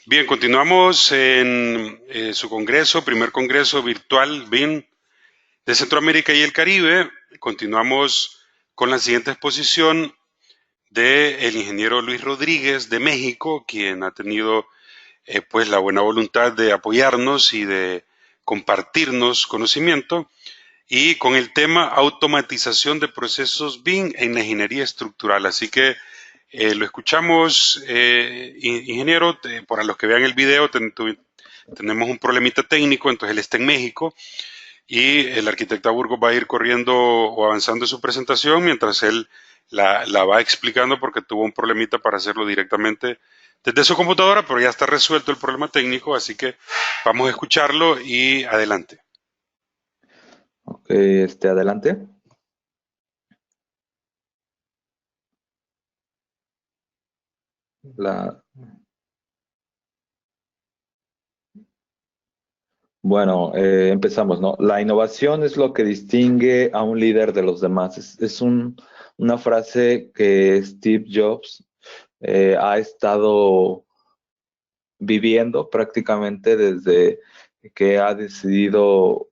Bien, continuamos en su congreso, primer congreso virtual BIM de Centroamérica y el Caribe. Continuamos con la siguiente exposición del ingeniero Luis Rodríguez de México, quien ha tenido pues la buena voluntad de apoyarnos y de compartirnos conocimiento, y con el tema automatización de procesos BIM en la ingeniería estructural. Así que lo escuchamos, ingeniero. Para los que vean el video, tenemos un problemita técnico, entonces él está en México y el arquitecto Burgos va a ir corriendo o avanzando en su presentación mientras él la va explicando, porque tuvo un problemita para hacerlo directamente desde su computadora, pero ya está resuelto el problema técnico, así que vamos a escucharlo y adelante. Ok, adelante. La... Bueno, empezamos, ¿no? La innovación es lo que distingue a un líder de los demás. Una frase que Steve Jobs ha estado viviendo prácticamente desde que ha decidido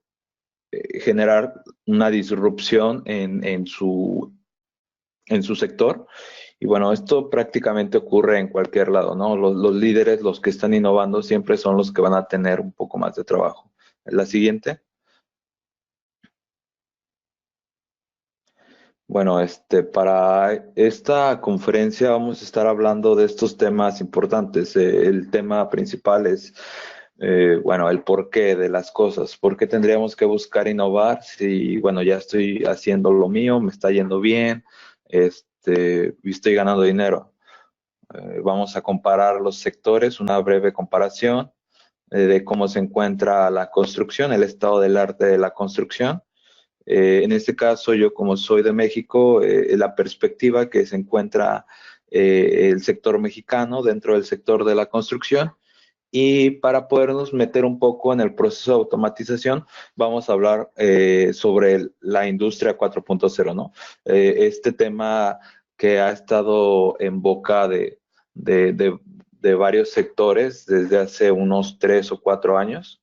generar una disrupción en su sector. Y bueno, esto prácticamente ocurre en cualquier lado, ¿no? Los líderes, los que están innovando, siempre son los que van a tener un poco más de trabajo. La siguiente. Bueno, para esta conferencia vamos a estar hablando de estos temas importantes. El tema principal es, bueno, el porqué de las cosas. ¿Por qué tendríamos que buscar innovar si, bueno, ya estoy haciendo lo mío, me está yendo bien, y estoy ganando dinero? Vamos a comparar los sectores, una breve comparación de cómo se encuentra la construcción, el estado del arte de la construcción. En este caso, yo como soy de México, la perspectiva que se encuentra el sector mexicano dentro del sector de la construcción. Y para podernos meter un poco en el proceso de automatización, vamos a hablar sobre la industria 4.0, ¿no? Este tema que ha estado en boca de, de- de varios sectores desde hace unos 3 o 4 años.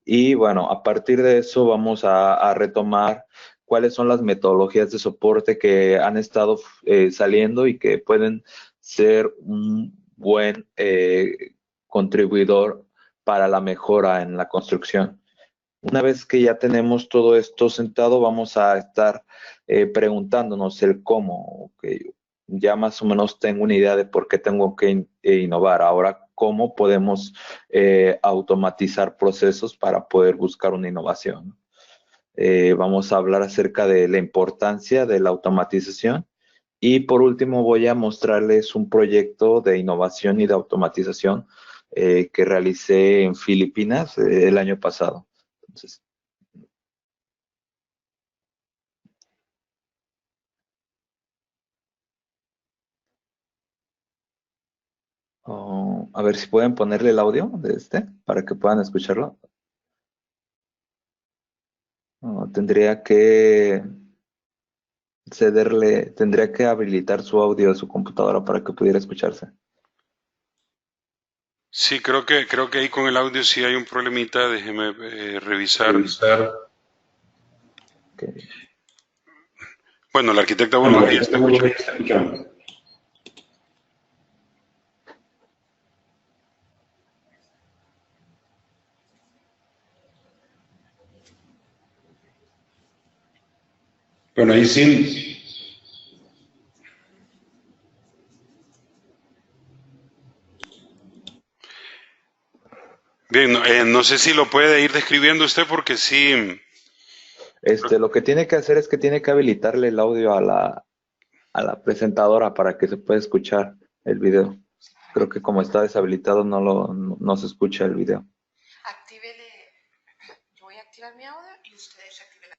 Y bueno, a partir de eso vamos a retomar cuáles son las metodologías de soporte que han estado saliendo y que pueden ser un buen contribuidor para la mejora en la construcción. Una vez que ya tenemos todo esto sentado, vamos a estar preguntándonos el cómo. Okay. Ya más o menos tengo una idea de por qué tengo que innovar. Ahora, ¿cómo podemos automatizar procesos para poder buscar una innovación? Vamos a hablar acerca de la importancia de la automatización. Y por último, voy a mostrarles un proyecto de innovación y de automatización que realicé en Filipinas el año pasado. Entonces, a ver si pueden ponerle el audio de para que puedan escucharlo. Tendría que tendría que habilitar su audio de su computadora para que pudiera escucharse. Sí, creo que ahí con el audio sí hay un problemita. Déjeme revisar. Revisar. Okay. Bueno, la arquitecta Bueno, Burgos la ya está arquitectura ya escuchando. está escuchando. Bueno, ahí sí. Bien, no sé si lo puede ir describiendo usted, porque sí. Lo que tiene que hacer es que tiene que habilitarle el audio a la presentadora para que se pueda escuchar el video. Creo que como está deshabilitado no se escucha el video. Actívele, yo voy a activar mi audio y ustedes activen.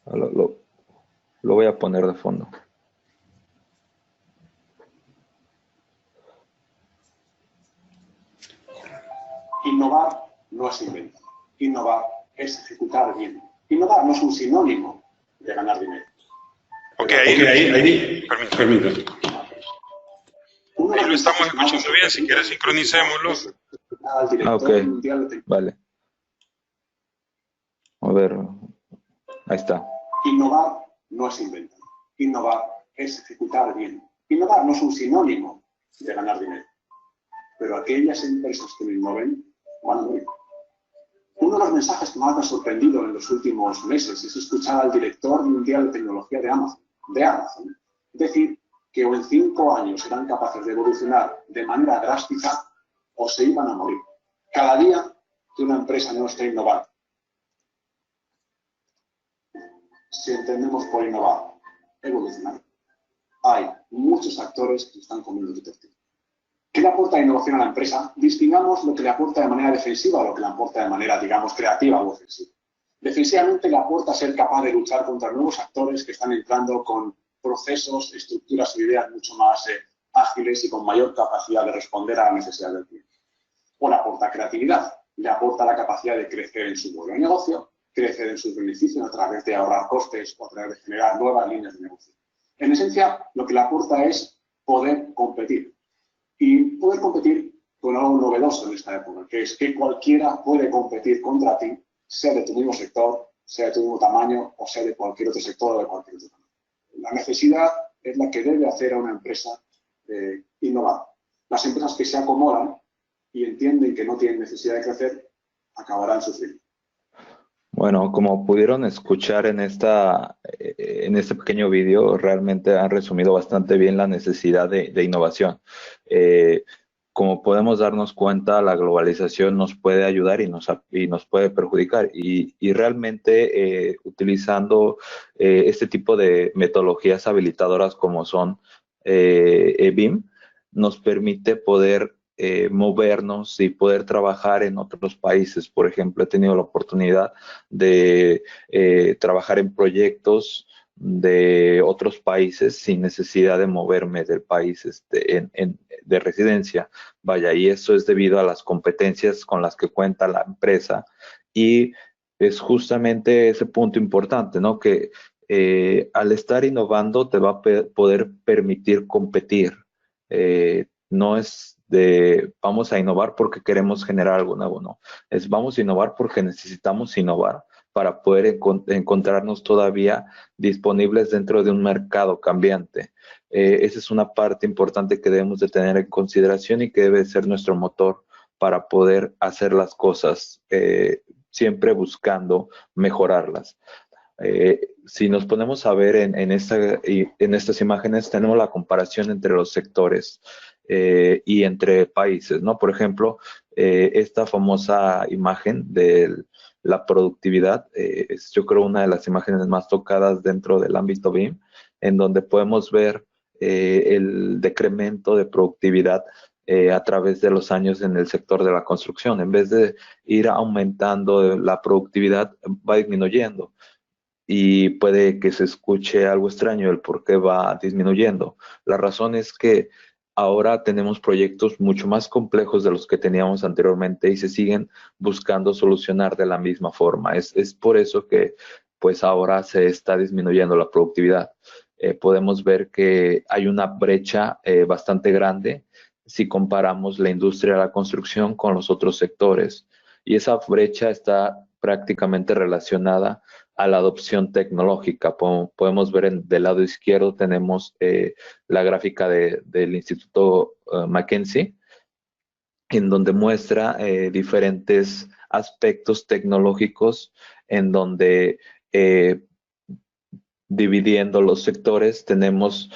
Lo, lo- lo voy a poner de fondo. Innovar no es inventar. Innovar es ejecutar bien. Innovar no es un sinónimo de ganar dinero. Ok, ahí, permítame. Uno de Ahí lo los estamos mensajes más escuchando bien, si quieres sincronicémoslo. al director Ok, mundial de vale. A ver, ahí está. Innovar no es inventar. Innovar es ejecutar bien. Innovar no es un sinónimo de ganar dinero. Pero aquellas empresas que no innoven van a morir. Uno de los mensajes que más me ha sorprendido en los últimos meses es escuchar al director mundial de tecnología de Amazon, decir que o en 5 años serán capaces de evolucionar de manera drástica o se iban a morir. Cada día que una empresa no está innovando. Si entendemos por innovar, evolucionar, hay muchos actores que están comiendo tu tortilla. ¿Qué le aporta la innovación a la empresa? Distingamos lo que le aporta de manera defensiva o lo que le aporta de manera, digamos, creativa o ofensiva. Defensivamente le aporta ser capaz de luchar contra nuevos actores que están entrando con procesos, estructuras e ideas mucho más ágiles y con mayor capacidad de responder a la necesidad del cliente. O le aporta creatividad, le aporta la capacidad de crecer en su modelo de negocio, crecer en sus beneficios a través de ahorrar costes o a través de generar nuevas líneas de negocio. En esencia, lo que le aporta es poder competir. Y poder competir con algo novedoso en esta época, que es que cualquiera puede competir contra ti, sea de tu mismo sector, sea de tu mismo tamaño o sea de cualquier otro sector o de cualquier otro tamaño. La necesidad es la que debe hacer a una empresa innovar. Las empresas que se acomodan y entienden que no tienen necesidad de crecer, acabarán sufriendo. Bueno, como pudieron escuchar en este pequeño vídeo, realmente han resumido bastante bien la necesidad de innovación. Como podemos darnos cuenta, la globalización nos puede ayudar y nos puede perjudicar. Y realmente utilizando este tipo de metodologías habilitadoras como son BIM, nos permite poder movernos y poder trabajar en otros países. Por ejemplo, he tenido la oportunidad de trabajar en proyectos de otros países sin necesidad de moverme del país de residencia. Vaya, y eso es debido a las competencias con las que cuenta la empresa y es justamente ese punto importante, ¿no? Que al estar innovando te va a poder permitir competir. No es de vamos a innovar porque queremos generar algo nuevo, no. Es vamos a innovar porque necesitamos innovar para poder encontrarnos todavía disponibles dentro de un mercado cambiante. Esa es una parte importante que debemos de tener en consideración y que debe ser nuestro motor para poder hacer las cosas, siempre buscando mejorarlas. Si nos ponemos a ver en estas imágenes, tenemos la comparación entre los sectores y entre países, ¿no? Por ejemplo, esta famosa imagen de la productividad es, yo creo, una de las imágenes más tocadas dentro del ámbito BIM, en donde podemos ver el decremento de productividad a través de los años en el sector de la construcción. En vez de ir aumentando la productividad, va disminuyendo. Y puede que se escuche algo extraño el por qué va disminuyendo. La razón es que ahora tenemos proyectos mucho más complejos de los que teníamos anteriormente y se siguen buscando solucionar de la misma forma. Es por eso que pues ahora se está disminuyendo la productividad. Podemos ver que hay una brecha bastante grande si comparamos la industria de la construcción con los otros sectores. Y esa brecha está prácticamente relacionada a la adopción tecnológica. Podemos ver del lado izquierdo tenemos la gráfica del Instituto McKinsey, en donde muestra diferentes aspectos tecnológicos en donde dividiendo los sectores tenemos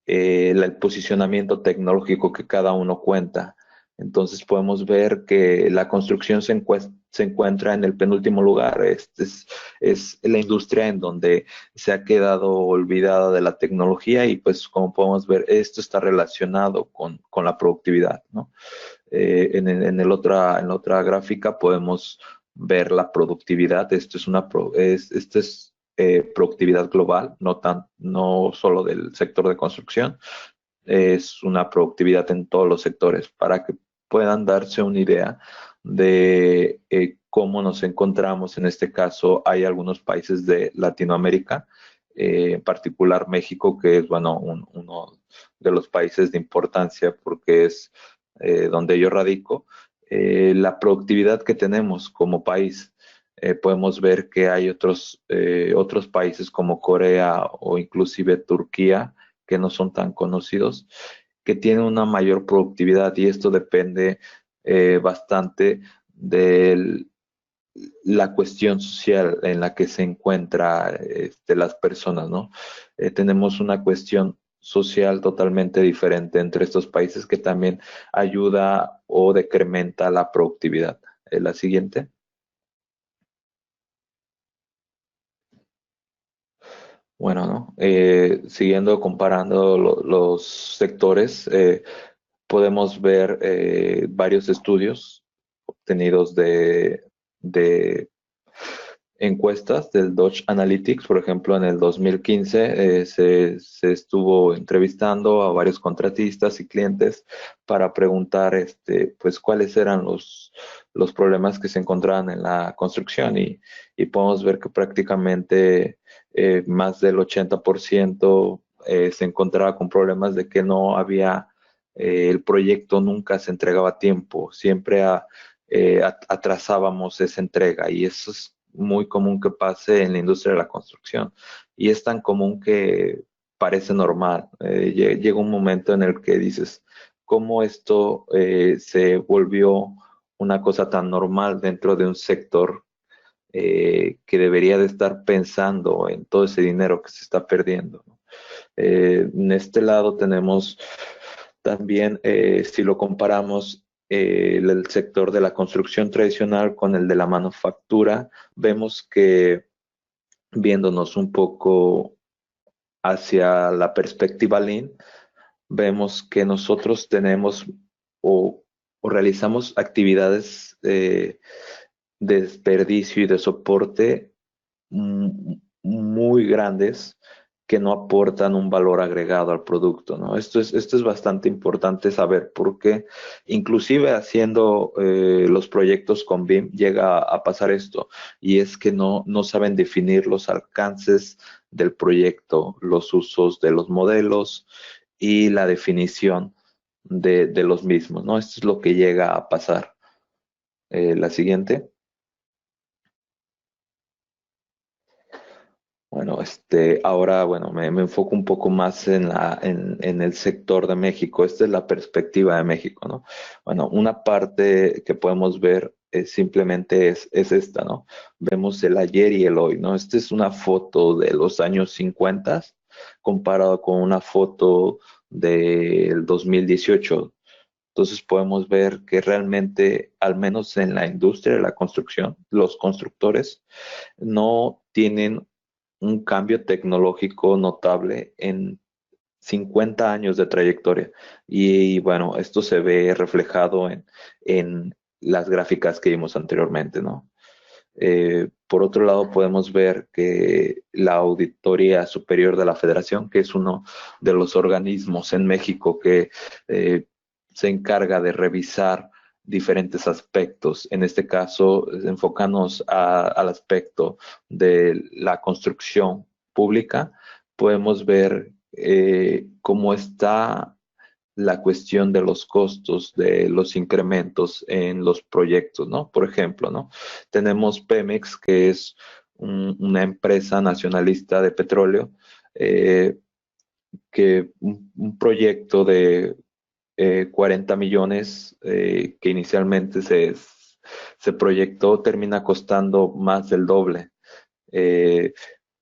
el posicionamiento tecnológico que cada uno cuenta. Entonces podemos ver que la construcción se encuentra en el penúltimo lugar. Es la industria en donde se ha quedado olvidada de la tecnología y pues como podemos ver, esto está relacionado con la productividad, ¿no? En la otra gráfica podemos ver la productividad. Esto es productividad global, no solo del sector de construcción, es una productividad en todos los sectores para que puedan darse una idea de cómo nos encontramos. En este caso, hay algunos países de Latinoamérica, en particular México, que es, bueno, uno de los países de importancia porque es donde yo radico. La productividad que tenemos como país, podemos ver que hay otros países como Corea o inclusive Turquía, que no son tan conocidos, que tienen una mayor productividad, y esto depende bastante de la cuestión social en la que se encuentra las personas, ¿no? Tenemos una cuestión social totalmente diferente entre estos países que también ayuda o decrementa la productividad. La siguiente. Bueno, ¿no? Siguiendo comparando los sectores, podemos ver varios estudios obtenidos de encuestas del Dodge Analytics. Por ejemplo, en el 2015 se estuvo entrevistando a varios contratistas y clientes para preguntar pues cuáles eran los problemas que se encontraban en la construcción, y podemos ver que prácticamente más del 80% se encontraba con problemas de que no había, el proyecto nunca se entregaba a tiempo, siempre atrasábamos esa entrega, y eso es muy común que pase en la industria de la construcción, y es tan común que parece normal. Llega un momento en el que dices, ¿cómo esto se volvió una cosa tan normal dentro de un sector que debería de estar pensando en todo ese dinero que se está perdiendo, ¿no? En este lado tenemos también, si lo comparamos, el sector de la construcción tradicional con el de la manufactura, vemos que, viéndonos un poco hacia la perspectiva Lean, vemos que nosotros tenemos o, o realizamos actividades de desperdicio y de soporte muy grandes, que no aportan un valor agregado al producto, ¿no? Esto es bastante importante saber, porque inclusive haciendo los proyectos con BIM llega a pasar esto, y es que no saben definir los alcances del proyecto, los usos de los modelos y la definición de los mismos, ¿no? Esto es lo que llega a pasar. La siguiente. Bueno, ahora, bueno, me enfoco un poco más en el sector de México. Esta es la perspectiva de México, ¿no? Bueno, una parte que podemos ver simplemente es esta, ¿no? Vemos el ayer y el hoy, ¿no? Esta es una foto de los años 50 comparado con una foto del 2018. Entonces podemos ver que realmente, al menos en la industria de la construcción, los constructores no tienen un cambio tecnológico notable en 50 años de trayectoria. Y bueno, esto se ve reflejado en las gráficas que vimos anteriormente, ¿no? Por otro lado, podemos ver que la Auditoría Superior de la Federación, que es uno de los organismos en México que se encarga de revisar diferentes aspectos, en este caso, enfocándonos al aspecto de la construcción pública, podemos ver cómo está la cuestión de los costos, de los incrementos en los proyectos, ¿no? Por ejemplo, ¿no? Tenemos Pemex, que es una empresa nacionalista de petróleo, que un proyecto de 40 millones que inicialmente se proyectó termina costando más del doble.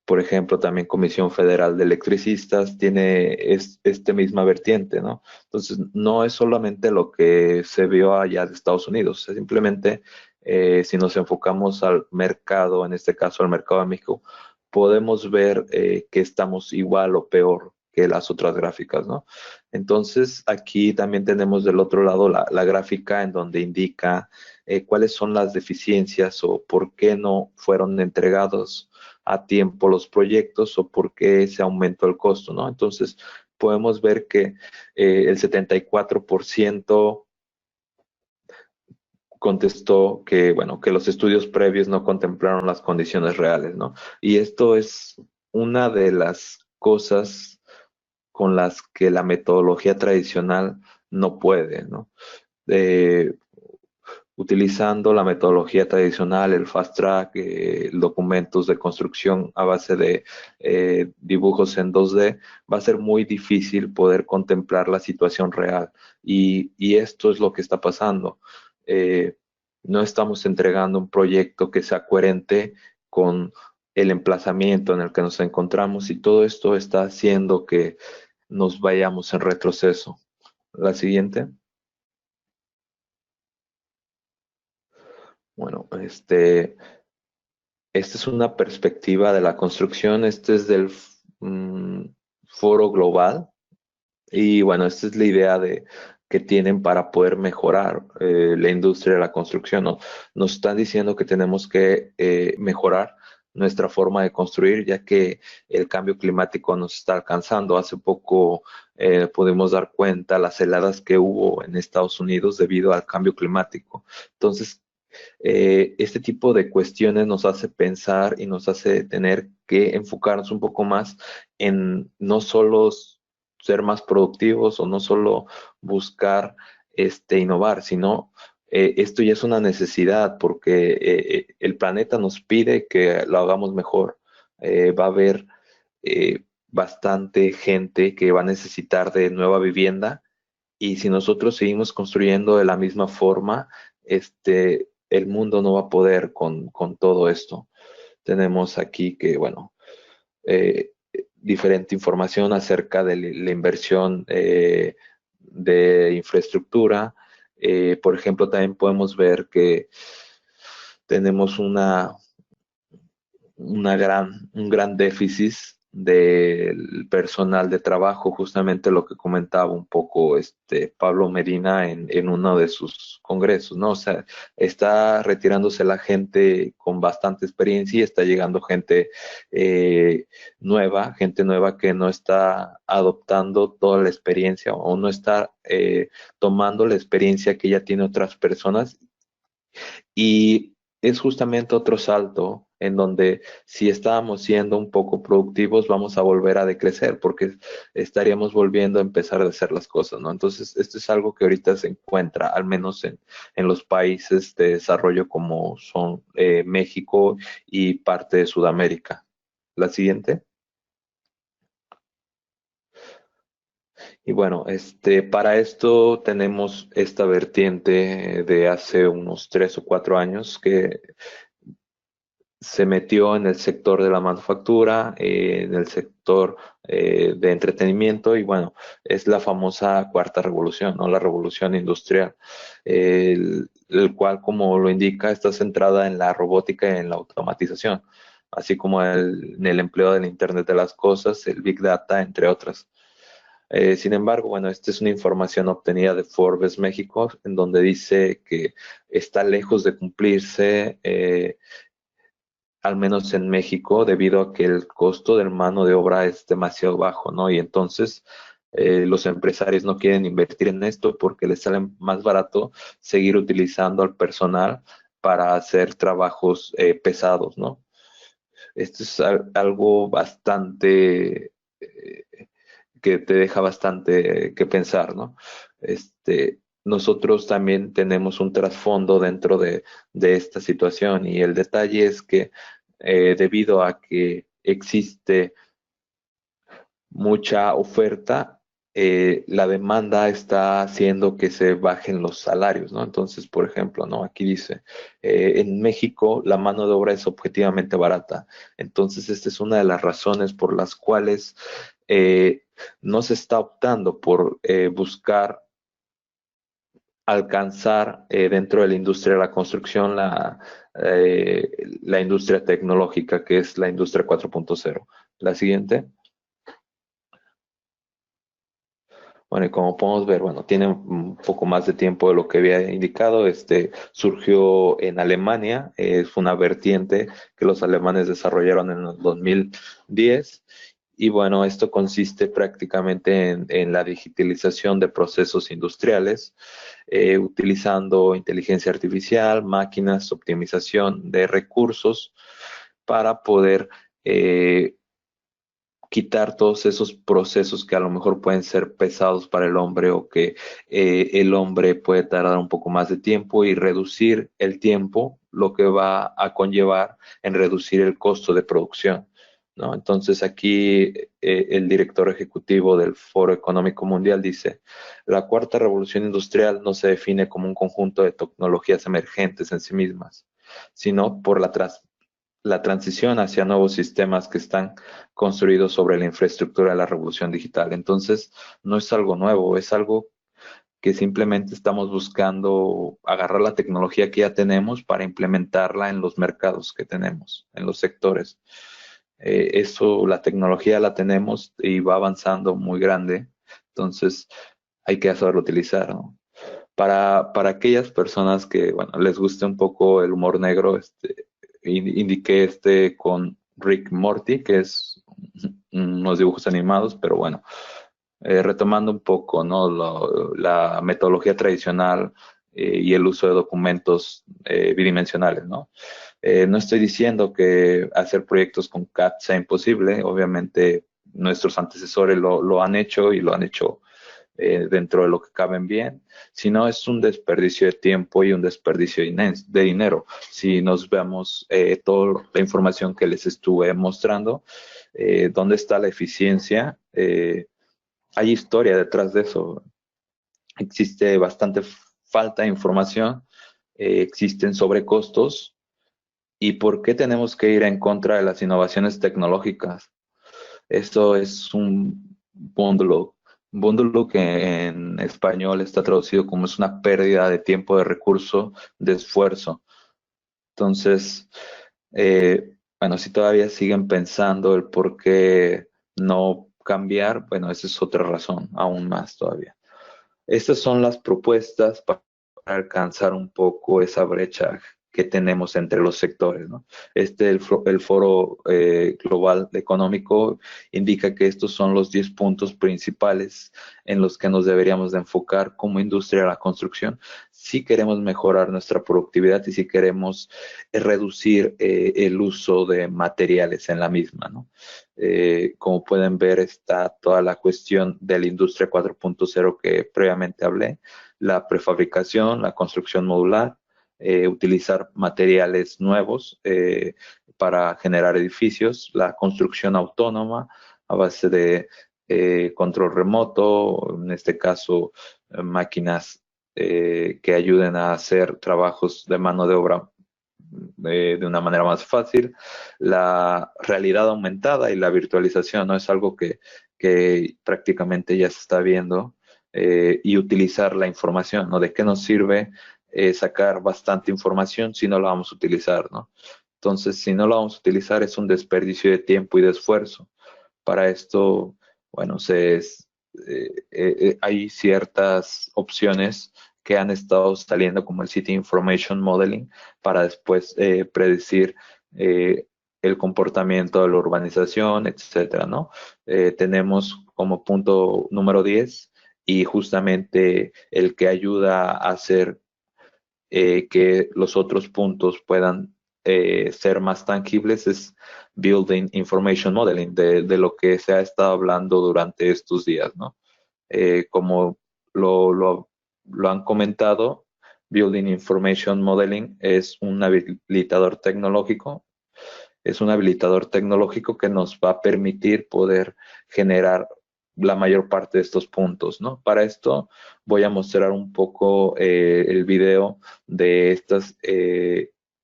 Por ejemplo, también Comisión Federal de Electricistas tiene este misma vertiente, ¿no? Entonces, no es solamente lo que se vio allá de Estados Unidos, es simplemente si nos enfocamos al mercado, en este caso al mercado de México, podemos ver que estamos igual o peor que las otras gráficas, ¿no? Entonces, aquí también tenemos del otro lado la gráfica en donde indica cuáles son las deficiencias o por qué no fueron entregados a tiempo los proyectos o por qué se aumentó el costo, ¿no? Entonces, podemos ver que el 74% contestó que, bueno, que los estudios previos no contemplaron las condiciones reales, ¿no? Y esto es una de las cosas con las que la metodología tradicional no puede, ¿no? Eh, Utilizando la metodología tradicional, el fast track, documentos de construcción a base de dibujos en 2D, va a ser muy difícil poder contemplar la situación real. Y esto es lo que está pasando. Eh, no estamos entregando un proyecto que sea coherente con el emplazamiento en el que nos encontramos y todo esto está haciendo que nos vayamos en retroceso. La siguiente. Bueno, esta es una perspectiva de la construcción, este es del Foro Global y bueno, esta es la idea que tienen para poder mejorar la industria de la construcción, ¿no? Nos están diciendo que tenemos que mejorar nuestra forma de construir, ya que el cambio climático nos está alcanzando. Hace poco pudimos dar cuenta las heladas que hubo en Estados Unidos debido al cambio climático. Entonces, este tipo de cuestiones nos hace pensar y nos hace tener que enfocarnos un poco más en no solo ser más productivos o no solo buscar innovar, sino esto ya es una necesidad porque el planeta nos pide que lo hagamos mejor. Va a haber bastante gente que va a necesitar de nueva vivienda y si nosotros seguimos construyendo de la misma forma, el mundo no va a poder con todo esto. Tenemos aquí que, bueno, diferente información acerca de la inversión de infraestructura. Por ejemplo, también podemos ver que tenemos un gran déficit del personal de trabajo, justamente lo que comentaba un poco Pablo Medina en uno de sus congresos, ¿no? O sea, está retirándose la gente con bastante experiencia y está llegando gente nueva que no está adoptando toda la experiencia o no está tomando la experiencia que ya tiene otras personas y es justamente otro salto en donde si estábamos siendo un poco productivos, vamos a volver a decrecer porque estaríamos volviendo a empezar a hacer las cosas, ¿no? Entonces, esto es algo que ahorita se encuentra, al menos en los países de desarrollo como son México y parte de Sudamérica. La siguiente. Y bueno, para esto tenemos esta vertiente de hace unos 3 o 4 años que se metió en el sector de la manufactura, en el sector de entretenimiento y bueno, es la famosa cuarta revolución, ¿no? La revolución industrial, el cual, como lo indica, está centrada en la robótica y en la automatización, así como en el empleo del Internet de las cosas, el Big Data, entre otras. Sin embargo, bueno, esta es una información obtenida de Forbes México, en donde dice que está lejos de cumplirse al menos en México, debido a que el costo de mano de obra es demasiado bajo, ¿no? Y entonces los empresarios no quieren invertir en esto porque les sale más barato seguir utilizando al personal para hacer trabajos pesados, ¿no? Esto es algo bastante que te deja bastante que pensar, ¿no? Nosotros también tenemos un trasfondo dentro de esta situación y el detalle es que debido a que existe mucha oferta, la demanda está haciendo que se bajen los salarios, ¿no? Entonces, por ejemplo, ¿no? Aquí dice, en México la mano de obra es objetivamente barata. Entonces, esta es una de las razones por las cuales no se está optando por buscar alcanzar dentro de la industria de la construcción la industria tecnológica, que es la industria 4.0. La siguiente. Bueno, y como podemos ver, bueno, tiene un poco más de tiempo de lo que había indicado. Surgió en Alemania, fue una vertiente que los alemanes desarrollaron en el 2010 Y bueno, esto consiste prácticamente en la digitalización de procesos industriales, utilizando inteligencia artificial, máquinas, optimización de recursos para poder eh, quitar todos esos procesos que a lo mejor pueden ser pesados para el hombre o que el hombre puede tardar un poco más de tiempo y reducir el tiempo, lo que va a conllevar en reducir el costo de producción, ¿no? Entonces aquí el director ejecutivo del Foro Económico Mundial dice, la cuarta revolución industrial no se define como un conjunto de tecnologías emergentes en sí mismas, sino por la transición hacia nuevos sistemas que están construidos sobre la infraestructura de la revolución digital. Entonces, no es algo nuevo, es algo que simplemente estamos buscando agarrar la tecnología que ya tenemos para implementarla en los mercados que tenemos, en los sectores. Eso, la tecnología la tenemos y va avanzando muy grande, entonces hay que saberlo utilizar, ¿no? Para aquellas personas que, bueno, les guste un poco el humor negro, indiqué con Rick Morty, que es unos dibujos animados, pero bueno, retomando un poco, ¿no? La metodología tradicional y el uso de documentos bidimensionales, ¿no? No estoy diciendo que hacer proyectos con CAD sea imposible, obviamente nuestros antecesores lo han hecho y lo han hecho dentro de lo que caben bien, sino es un desperdicio de tiempo y un desperdicio de dinero. Si nos vemos toda la información que les estuve mostrando, dónde está la eficiencia, hay historia detrás de eso. Existe bastante falta de información, existen sobrecostos. ¿Y por qué tenemos que ir en contra de las innovaciones tecnológicas? Esto es un bundle, bundle que en español está traducido como es una pérdida de tiempo, de recurso, de esfuerzo. Entonces, bueno, si todavía siguen pensando el por qué no cambiar, bueno, esa es otra razón, aún más todavía. Estas son las propuestas para alcanzar un poco esa brecha que tenemos entre los sectores, ¿no? El Foro Global Económico indica que estos son los 10 puntos principales en los que nos deberíamos de enfocar como industria de la construcción si queremos mejorar nuestra productividad y si queremos reducir el uso de materiales en la misma, ¿no? Como pueden ver, está toda la cuestión de la industria 4.0 que previamente hablé, la prefabricación, la construcción modular, utilizar materiales nuevos para generar edificios, la construcción autónoma a base de control remoto, en este caso máquinas que ayuden a hacer trabajos de mano de obra de una manera más fácil. La realidad aumentada y la virtualización, ¿no? Es algo que prácticamente ya se está viendo y utilizar la información, ¿no? ¿De qué nos sirve sacar bastante información si no la vamos a utilizar, ¿no? Entonces, si no la vamos a utilizar es un desperdicio de tiempo y de esfuerzo. Para esto, bueno, hay ciertas opciones que han estado saliendo como el City Information Modeling para después predecir el comportamiento de la urbanización, etcétera, ¿no? Tenemos como punto número 10 y justamente el que ayuda a hacer que los otros puntos puedan ser más tangibles es Building Information Modeling, de lo que se ha estado hablando durante estos días, ¿no? Como lo, lo, lo han comentado, Building Information Modeling es un habilitador tecnológico que nos va a permitir poder generar la mayor parte de estos puntos, ¿no? Para esto voy a mostrar un poco el video de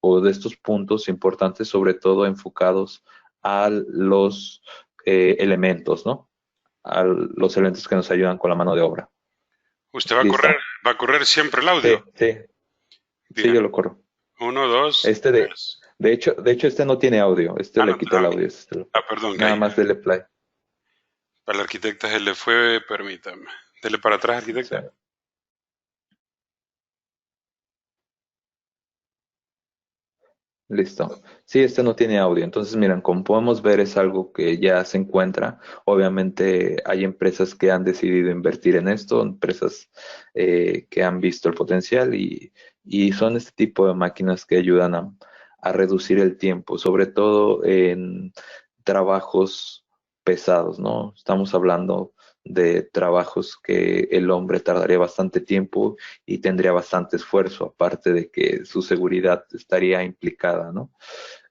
o de estos puntos importantes, sobre todo enfocados a los elementos, ¿no? A los elementos que nos ayudan con la mano de obra. ¿Usted ¿Listo? va a correr siempre el Sí, audio? sí, sí, Bien. yo lo corro. 1, 2, Este 3. de hecho, este no tiene audio. Este Ah, no, le quité el audio. perdón, Nada Guy. más dele play. Para la arquitecta se le fue, permítame. Dele para atrás, Sí. arquitecta. Listo. Sí, este no tiene audio. Entonces, miren, como podemos ver, es algo que ya se encuentra. Obviamente hay empresas que han decidido invertir en esto, empresas que han visto el potencial y son este tipo de máquinas que ayudan a reducir el tiempo, sobre todo en trabajos pesados, ¿no? Estamos hablando de trabajos que el hombre tardaría bastante tiempo y tendría bastante esfuerzo, aparte de que su seguridad estaría implicada, ¿no?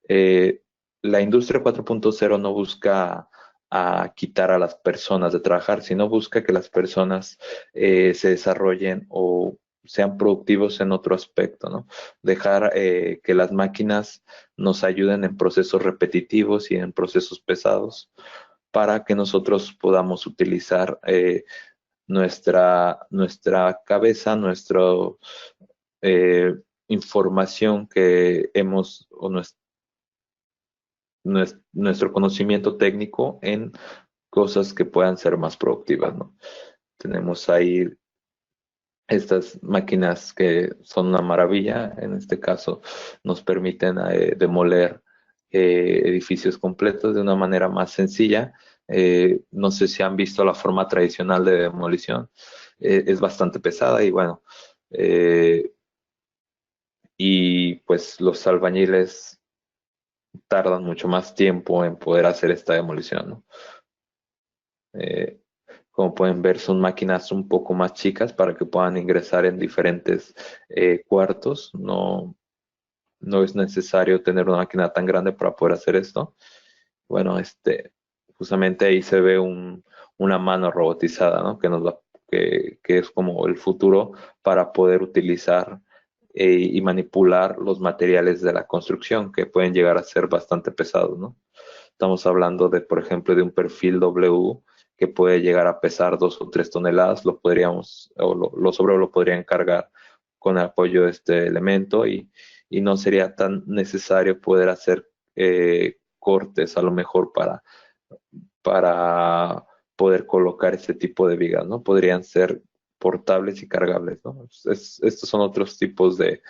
Eh, la industria 4.0 no busca a quitar a las personas de trabajar, sino busca que las personas se desarrollen o sean productivos en otro aspecto, ¿no? Dejar que las máquinas nos ayuden en procesos repetitivos y en procesos pesados para que nosotros podamos utilizar nuestra cabeza, nuestra eh, información que hemos, o nuestro conocimiento técnico en cosas que puedan ser más productivas, ¿no? Tenemos ahí estas máquinas que son una maravilla, en este caso nos permiten demoler edificios completos de una manera más sencilla. No sé si han visto la forma tradicional de demolición, es bastante pesada y bueno, eh, y pues los albañiles tardan mucho más tiempo en poder hacer esta demolición, ¿no? Eh, Como pueden ver, son máquinas un poco más chicas para que puedan ingresar en diferentes cuartos. No, no es necesario tener una máquina tan grande para poder hacer esto. Bueno, justamente ahí se ve una mano robotizada, ¿no? Que es como el futuro para poder utilizar y manipular los materiales de la construcción, que pueden llegar a ser bastante pesados, ¿no? Estamos hablando de, por ejemplo, de un perfil W que puede llegar a pesar 2 o 3 toneladas, lo podríamos, o los obreros lo podrían cargar con el apoyo de este elemento y no sería tan necesario poder hacer cortes a lo mejor para poder colocar este tipo de vigas, ¿no? Podrían ser portables y cargables, ¿no? Estos son otros tipos de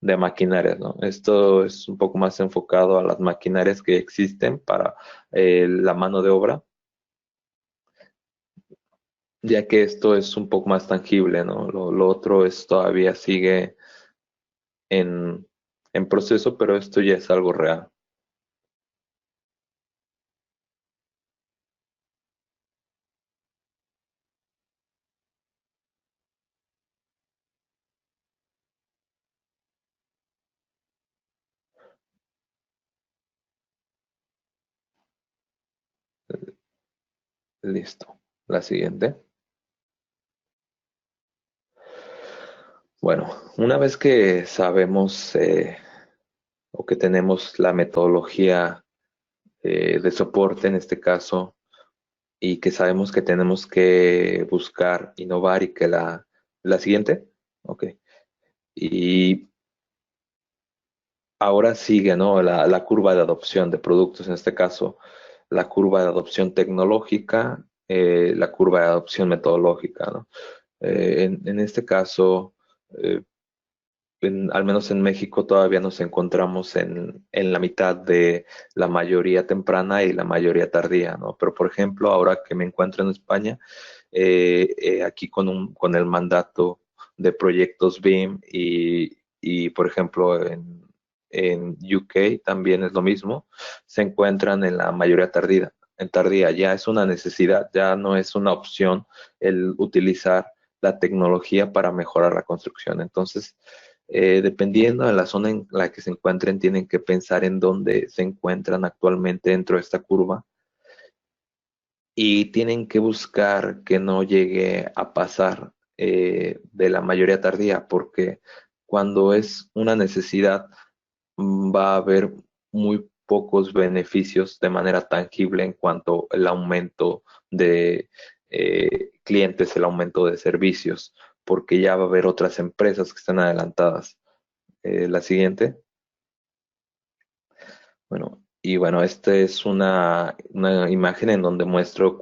maquinarias, ¿no? Esto es un poco más enfocado a las maquinarias que existen para la mano de obra, ya que esto es un poco más tangible, ¿no? Lo otro es todavía sigue en, en proceso, pero esto ya es algo real. Listo. La siguiente. Bueno, una vez que sabemos o que tenemos la metodología de soporte en este caso, y que sabemos que tenemos que buscar innovar y que la siguiente, ok. Y ahora sigue, ¿no? La curva de adopción de productos, en este caso, la curva de adopción tecnológica, la curva de adopción metodológica, ¿no? En este caso, eh, al menos en México todavía nos encontramos en la mitad de la mayoría temprana y la mayoría tardía, ¿no? Pero, por ejemplo, ahora que me encuentro en España, aquí con el mandato de proyectos BIM y por ejemplo, en UK también es lo mismo, se encuentran en la mayoría tardía. Ya es una necesidad, ya no es una opción el utilizar la tecnología para mejorar la construcción. Entonces, dependiendo de la zona en la que se encuentren, tienen que pensar en dónde se encuentran actualmente dentro de esta curva y tienen que buscar que no llegue a pasar de la mayoría tardía, porque cuando es una necesidad va a haber muy pocos beneficios de manera tangible en cuanto al aumento de clientes, el aumento de servicios, porque ya va a haber otras empresas que están adelantadas. La siguiente. Bueno, y bueno, esta es una imagen en donde muestro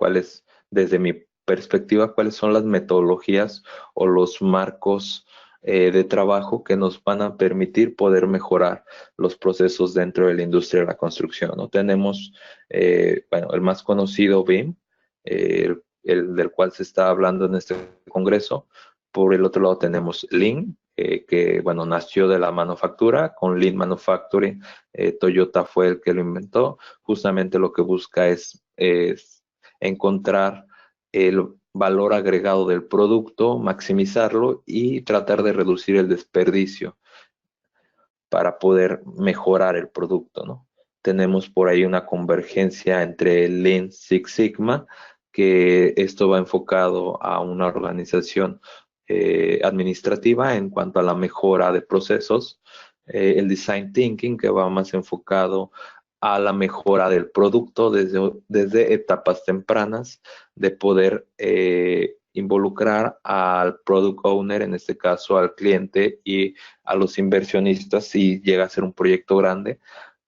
desde mi perspectiva, cuáles son las metodologías o los marcos de trabajo que nos van a permitir poder mejorar los procesos dentro de la industria de la construcción, ¿no? Tenemos, bueno, el más conocido BIM, el del cual se está hablando en este congreso. Por el otro lado tenemos Lean, que, bueno, nació de la manufactura. Con Lean Manufacturing, Toyota fue el que lo inventó. Justamente lo que busca es encontrar el valor agregado del producto, maximizarlo y tratar de reducir el desperdicio para poder mejorar el producto, ¿no? Tenemos por ahí una convergencia entre Lean Six Sigma, que esto va enfocado a una organización administrativa en cuanto a la mejora de procesos, el Design Thinking, que va más enfocado a la mejora del producto desde etapas tempranas, de poder involucrar al product owner, en este caso al cliente, y a los inversionistas si llega a ser un proyecto grande,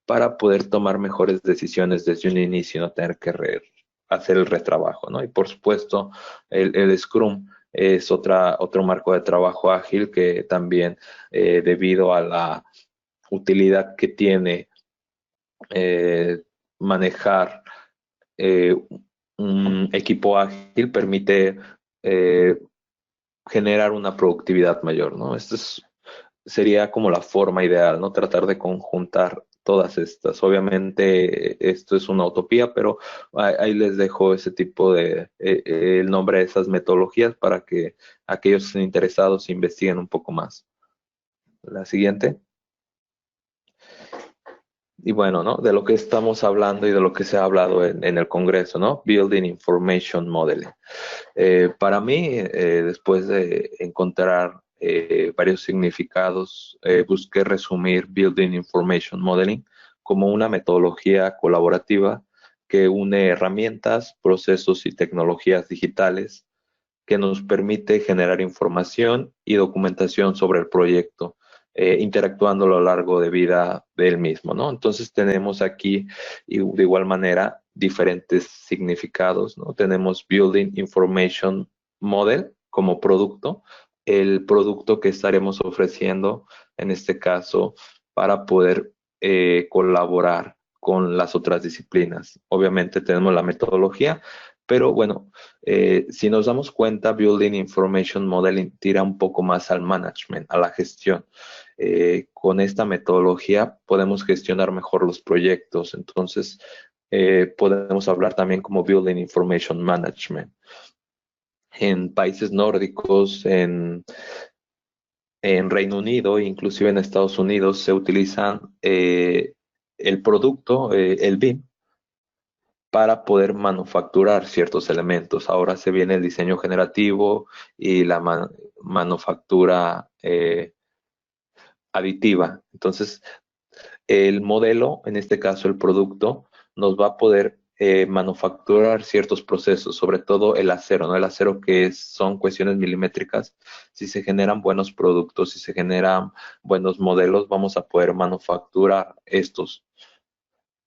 para poder tomar mejores decisiones desde un inicio y no tener que hacer el retrabajo, ¿no? Y por supuesto, el Scrum es otro marco de trabajo ágil que también, debido a la utilidad que tiene manejar un equipo ágil, permite generar una productividad mayor, ¿no? Sería como la forma ideal, ¿no? Tratar de conjuntar todas estas. Obviamente esto es una utopía, pero ahí les dejo ese tipo el nombre de esas metodologías para que aquellos que estén interesados investiguen un poco más. La siguiente. Y bueno, ¿no? De lo que estamos hablando y de lo que se ha hablado en el Congreso, ¿no? Building Information Modeling. Para mí, después de encontrar varios significados, busqué resumir Building Information Modeling como una metodología colaborativa que une herramientas, procesos y tecnologías digitales que nos permite generar información y documentación sobre el proyecto, interactuando a lo largo de vida del mismo, ¿no? Entonces tenemos aquí, de igual manera, diferentes significados, ¿no? Tenemos Building Information Model como producto, el producto que estaremos ofreciendo, en este caso, para poder colaborar con las otras disciplinas. Obviamente tenemos la metodología, pero bueno, si nos damos cuenta, Building Information Modeling tira un poco más al management, a la gestión. Con esta metodología podemos gestionar mejor los proyectos. Entonces, podemos hablar también como Building Information Management. En países nórdicos, en Reino Unido, inclusive en Estados Unidos, se utilizan el producto, el BIM, para poder manufacturar ciertos elementos. Ahora se viene el diseño generativo y la manufactura aditiva. Entonces, el modelo, en este caso el producto, nos va a poder manufacturar ciertos procesos, sobre todo el acero, ¿no? El acero que son cuestiones milimétricas. Si se generan buenos productos, si se generan buenos modelos, vamos a poder manufacturar estos.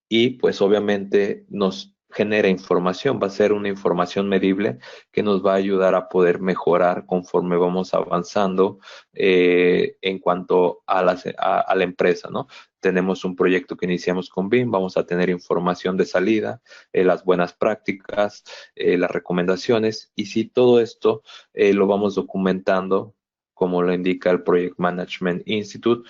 Y pues obviamente nos genera información, va a ser una información medible que nos va a ayudar a poder mejorar conforme vamos avanzando en cuanto a la empresa, ¿no? Tenemos un proyecto que iniciamos con BIM, vamos a tener información de salida, las buenas prácticas, las recomendaciones, y si todo esto lo vamos documentando, como lo indica el Project Management Institute,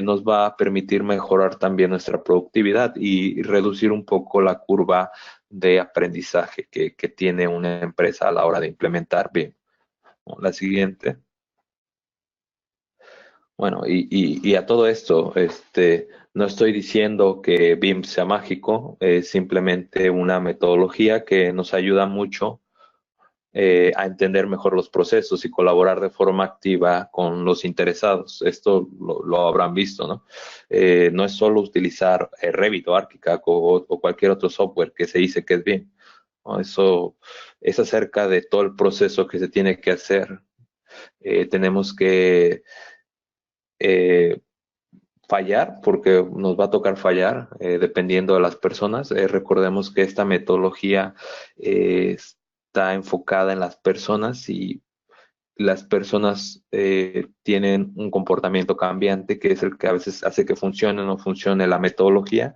nos va a permitir mejorar también nuestra productividad y reducir un poco la curva de aprendizaje que tiene una empresa a la hora de implementar BIM. La siguiente. Bueno, y a todo esto, no estoy diciendo que BIM sea mágico, es simplemente una metodología que nos ayuda mucho a entender mejor los procesos y colaborar de forma activa con los interesados. Esto lo habrán visto, ¿no? No es solo utilizar Revit o ArchiCAD o cualquier otro software que se dice que es bien, ¿no? Eso es acerca de todo el proceso que se tiene que hacer. Tenemos que fallar, porque nos va a tocar fallar dependiendo de las personas. Recordemos que esta metodología está enfocada en las personas y las personas tienen un comportamiento cambiante que es el que a veces hace que funcione o no funcione la metodología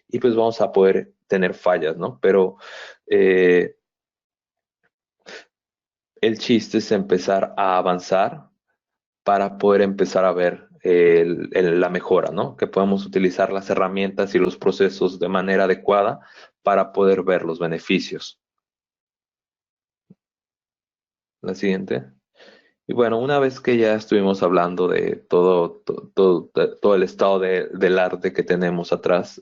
y pues vamos a poder tener fallas, ¿no? Pero el chiste es empezar a avanzar para poder empezar a ver la mejora, ¿no? Que podemos utilizar las herramientas y los procesos de manera adecuada para poder ver los beneficios. La siguiente. Y bueno, una vez que ya estuvimos hablando de todo el estado del arte que tenemos atrás,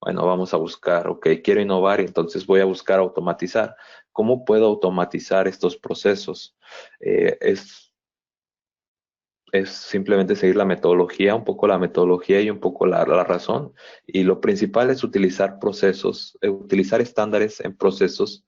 bueno, vamos a buscar, ok, quiero innovar y entonces voy a buscar automatizar. ¿Cómo puedo automatizar estos procesos? Es simplemente seguir la metodología, un poco la metodología y un poco la razón. Y lo principal es utilizar procesos, utilizar estándares en procesos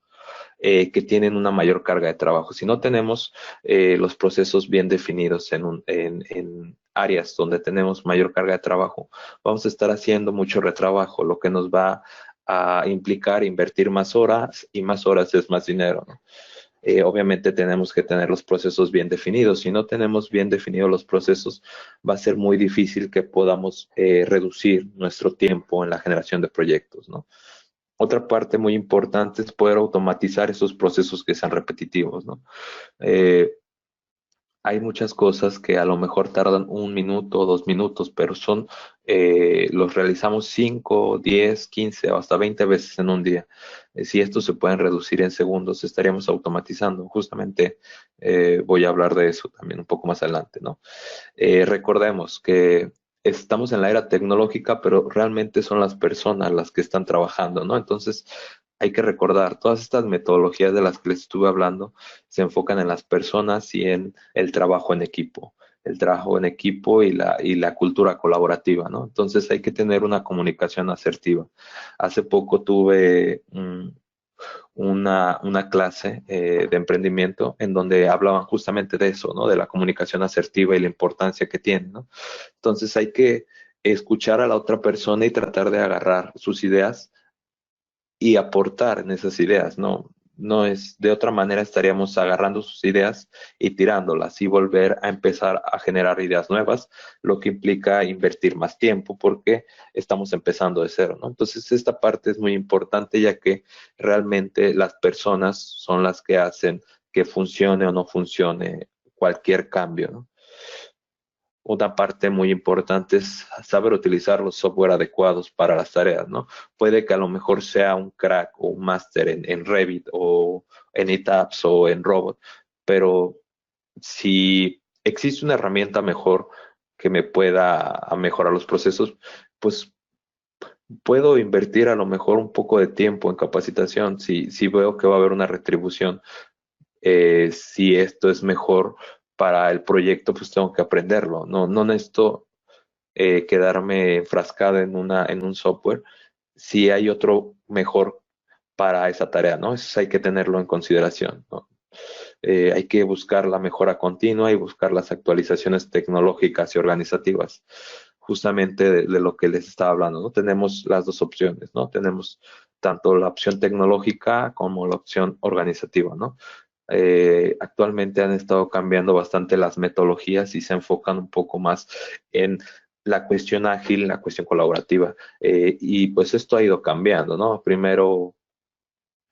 que tienen una mayor carga de trabajo. Si no tenemos los procesos bien definidos en áreas donde tenemos mayor carga de trabajo, vamos a estar haciendo mucho retrabajo, lo que nos va a implicar invertir más horas y más horas es más dinero, ¿no? Obviamente tenemos que tener los procesos bien definidos. Si no tenemos bien definidos los procesos, va a ser muy difícil que podamos reducir nuestro tiempo en la generación de proyectos, ¿no? Otra parte muy importante es poder automatizar esos procesos que sean repetitivos, ¿no? Eh, Hay muchas cosas que a lo mejor tardan 1 minuto o 2 minutos, pero los realizamos 5, 10, 15 o hasta 20 veces en un día. Si estos se pueden reducir en segundos, estaríamos automatizando. Justamente voy a hablar de eso también un poco más adelante, ¿no? Recordemos que estamos en la era tecnológica, pero realmente son las personas las que están trabajando, ¿no? Entonces, hay que recordar, todas estas metodologías de las que les estuve hablando se enfocan en las personas y en el trabajo en equipo. El trabajo en equipo y la cultura colaborativa, ¿no? Entonces hay que tener una comunicación asertiva. Hace poco tuve una clase de emprendimiento en donde hablaban justamente de eso, ¿no? De la comunicación asertiva y la importancia que tiene, ¿no? Entonces hay que escuchar a la otra persona y tratar de agarrar sus ideas y aportar en esas ideas, ¿no? No es, de otra manera estaríamos agarrando sus ideas y tirándolas y volver a empezar a generar ideas nuevas, lo que implica invertir más tiempo porque estamos empezando de cero, ¿no? Entonces esta parte es muy importante ya que realmente las personas son las que hacen que funcione o no funcione cualquier cambio, ¿no? Una parte muy importante es saber utilizar los software adecuados para las tareas, ¿no? Puede que a lo mejor sea un crack o un máster en Revit o en ETABS o en Robot, pero si existe una herramienta mejor que me pueda a mejorar los procesos, pues puedo invertir a lo mejor un poco de tiempo en capacitación si veo que va a haber una retribución. Si esto es mejor para el proyecto, pues tengo que aprenderlo. No necesito quedarme enfrascado en un software si hay otro mejor para esa tarea, ¿no? Eso hay que tenerlo en consideración, ¿no? Hay que buscar la mejora continua y buscar las actualizaciones tecnológicas y organizativas, justamente de lo que les estaba hablando, ¿no? Tenemos las dos opciones, ¿no? Tenemos tanto la opción tecnológica como la opción organizativa, ¿no? Actualmente han estado cambiando bastante las metodologías y se enfocan un poco más en la cuestión ágil, la cuestión colaborativa. Y pues esto ha ido cambiando, ¿no? Primero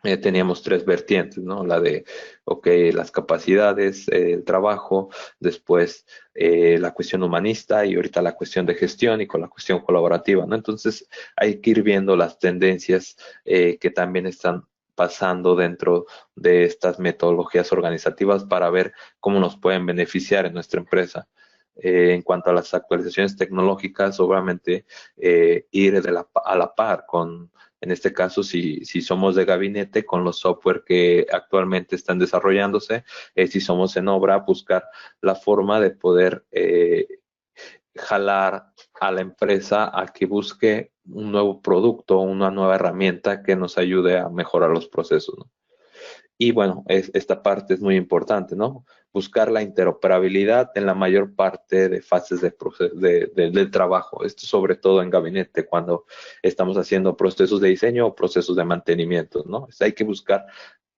teníamos tres vertientes, ¿no? La de, ok, las capacidades, el trabajo, después la cuestión humanista y ahorita la cuestión de gestión y con la cuestión colaborativa, ¿no? Entonces hay que ir viendo las tendencias que también están pasando dentro de estas metodologías organizativas para ver cómo nos pueden beneficiar en nuestra empresa. En cuanto a las actualizaciones tecnológicas, obviamente ir a la par con, en este caso, si somos de gabinete, con los software que actualmente están desarrollándose, si somos en obra, buscar la forma de poder jalar a la empresa a que busque un nuevo producto, una nueva herramienta que nos ayude a mejorar los procesos, ¿no? Y bueno, esta parte es muy importante, ¿no? Buscar la interoperabilidad en la mayor parte de fases del trabajo. Esto sobre todo en gabinete, cuando estamos haciendo procesos de diseño o procesos de mantenimiento, ¿no? Hay que buscar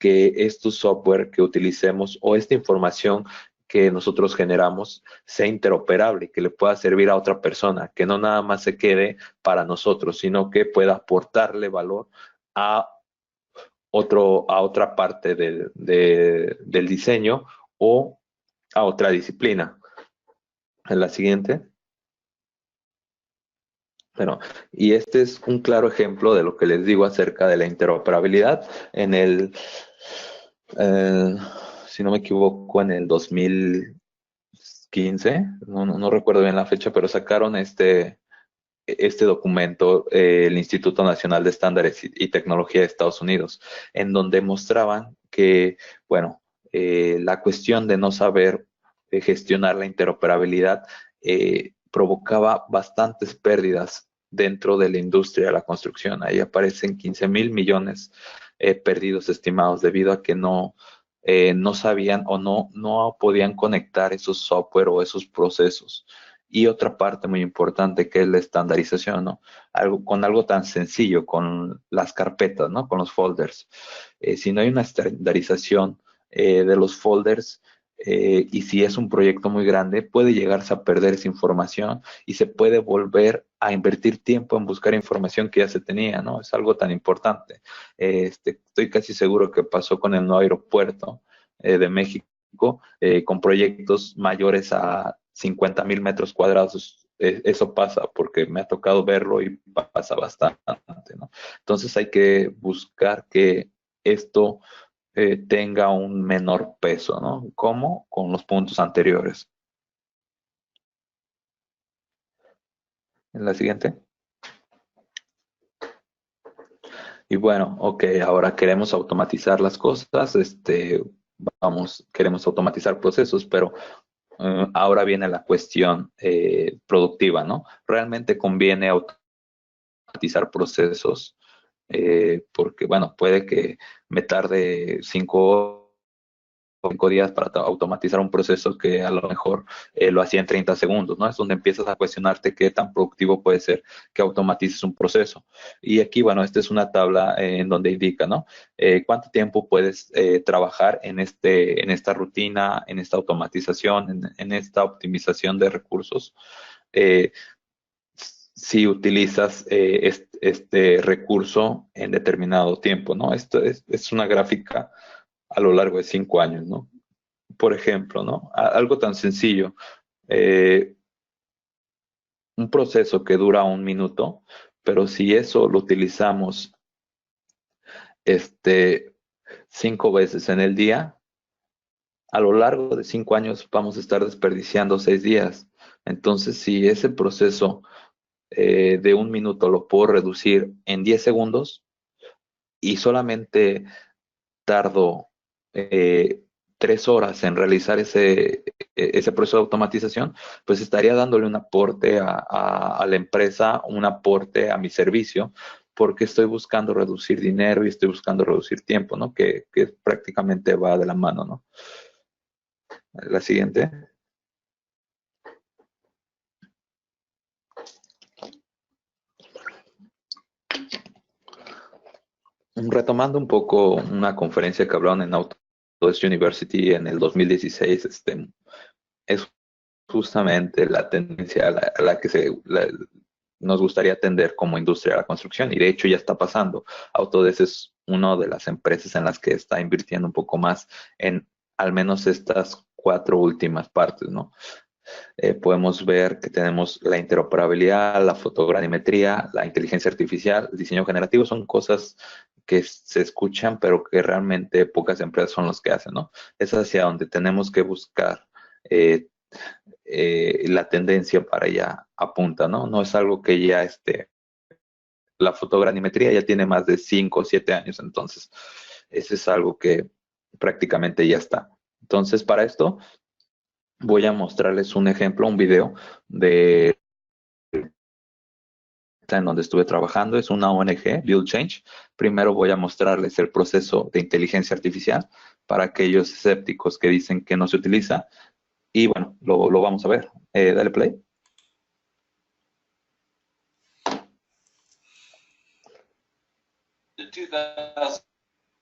que estos software que utilicemos o esta información que nosotros generamos sea interoperable, que le pueda servir a otra persona, que no nada más se quede para nosotros, sino que pueda aportarle valor a a otra parte del diseño o a otra disciplina. En la siguiente. Bueno, y este es un claro ejemplo de lo que les digo acerca de la interoperabilidad. En eh, si no me equivoco, en el 2015, no recuerdo bien la fecha, pero sacaron este documento, el Instituto Nacional de Estándares y Tecnología de Estados Unidos, en donde mostraban que, bueno, la cuestión de no saber gestionar la interoperabilidad provocaba bastantes pérdidas dentro de la industria de la construcción. Ahí aparecen 15,000 millones perdidos estimados debido a que no sabían o no podían conectar esos software o esos procesos. Y otra parte muy importante que es la estandarización, ¿no? Con algo tan sencillo, con las carpetas, ¿no? Con los folders. Si no hay una estandarización de los folders, y si es un proyecto muy grande, puede llegarse a perder esa información y se puede volver a invertir tiempo en buscar información que ya se tenía, ¿no? Es algo tan importante. Estoy casi seguro que pasó con el nuevo aeropuerto de México, con proyectos mayores a 50,000 metros cuadrados. Eso pasa porque me ha tocado verlo y pasa bastante, ¿no? Entonces hay que buscar que esto tenga un menor peso, ¿no? ¿Cómo? Con los puntos anteriores. En la siguiente. Y bueno, ok, ahora queremos automatizar las cosas, queremos automatizar procesos, pero ahora viene la cuestión productiva, ¿no? ¿Realmente conviene automatizar procesos? Porque, bueno, puede que me tarde 5 días para automatizar un proceso que a lo mejor lo hacía en 30 segundos, ¿no? Es donde empiezas a cuestionarte qué tan productivo puede ser que automatices un proceso. Y aquí, bueno, esta es una tabla en donde indica, ¿no? Cuánto tiempo puedes trabajar en esta rutina, en esta automatización, en esta optimización de recursos. Eh, si utilizas este recurso en determinado tiempo, ¿no? Esto es una gráfica a lo largo de 5 años, ¿no? Por ejemplo, ¿no? Algo tan sencillo, eh, un proceso que dura 1 minuto, pero si eso lo utilizamos 5 veces en el día, a lo largo de 5 años vamos a estar desperdiciando 6 días. Entonces, si ese proceso de 1 minuto lo puedo reducir en 10 segundos y solamente tardo 3 horas en realizar ese proceso de automatización, pues estaría dándole un aporte a la empresa, un aporte a mi servicio, porque estoy buscando reducir dinero y estoy buscando reducir tiempo, ¿no? Que prácticamente va de la mano, ¿no? La siguiente. Retomando un poco una conferencia que hablaron en Autodesk University en el 2016, es justamente la tendencia a la que nos gustaría atender como industria de la construcción, y de hecho ya está pasando. Autodesk es una de las empresas en las que está invirtiendo un poco más en al menos estas 4 últimas partes, ¿no? Podemos ver que tenemos la interoperabilidad, la fotogranimetría, la inteligencia artificial, el diseño generativo. Son cosas que se escuchan, pero que realmente pocas empresas son los que hacen, ¿no? Es hacia donde tenemos que buscar la tendencia para allá apunta, ¿no? No es algo que ya la fotogranimetría ya tiene más de 5 o 7 años, entonces ese es algo que prácticamente ya está. Entonces, para esto voy a mostrarles un ejemplo, un video de en donde estuve trabajando. Es una ONG, Build Change. Primero voy a mostrarles el proceso de inteligencia artificial para aquellos escépticos que dicen que no se utiliza. Y bueno, lo vamos a ver. Dale play. The 2000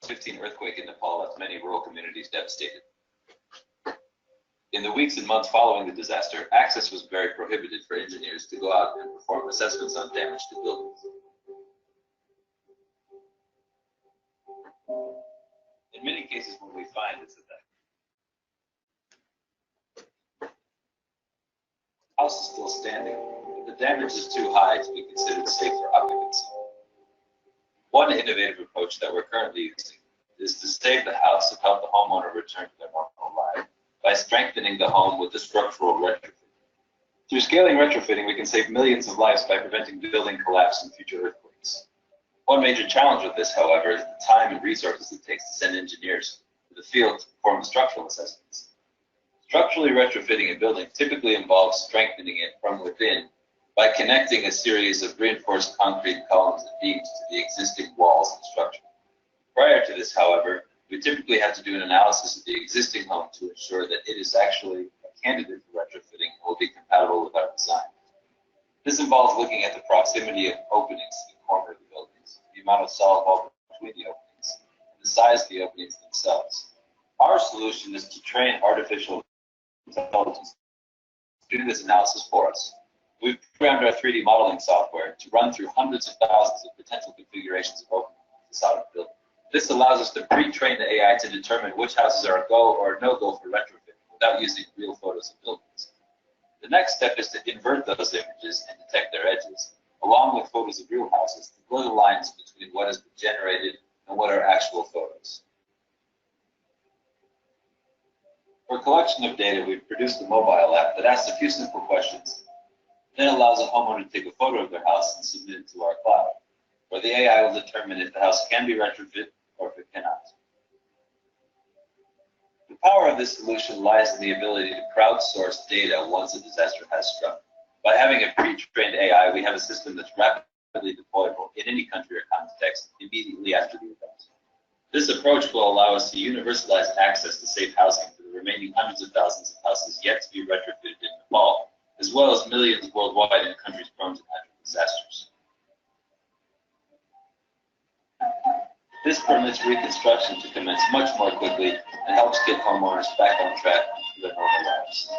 15 earthquake in Nepal left many rural communities devastated. In the weeks and months following the disaster, access was very prohibited for engineers to go out and perform assessments on damage to buildings. In many cases, what we find is that the house is still standing, but the damage is too high to be considered safe for occupancy. One innovative approach that we're currently using is to save the house and help the homeowner return to their normal life by strengthening the home with the structural retrofitting. Through scaling retrofitting, we can save millions of lives by preventing building collapse and future earthquakes. One major challenge with this, however, is the time and resources it takes to send engineers to the field to perform the structural assessments. Structurally retrofitting a building typically involves strengthening it from within by connecting a series of reinforced concrete columns and beams to the existing walls and structure. Prior to this, however, we typically have to do an analysis of the existing home to ensure that it is actually a candidate for retrofitting and will be compatible with our design. This involves looking at the proximity of openings to the corner of the buildings, the amount of solid wall between the openings, and the size of the openings themselves. Our solution is to train artificial intelligence to do this analysis for us. We've programmed our 3D modeling software to run through hundreds of thousands of potential configurations of openings on the facade of the building. This allows us to pre-train the AI to determine which houses are a go or a no-go for retrofitting without using real photos of buildings. The next step is to invert those images and detect their edges, along with photos of real houses, to blur the lines between what has been generated and what are actual photos. For collection of data, we've produced a mobile app that asks a few simple questions, then allows a homeowner to take a photo of their house and submit it to our cloud, where the AI will determine if the house can be retrofitted or if it cannot. The power of this solution lies in the ability to crowdsource data once a disaster has struck. By having a pre-trained AI, we have a system that's rapidly deployable in any country or context immediately after the event. This approach will allow us to universalize access to safe housing for the remaining hundreds of thousands of houses yet to be retrofitted in Nepal, as well as millions worldwide in countries prone to natural disasters. This permits reconstruction to commence much more quickly and helps get homeowners back on track to their normal lives.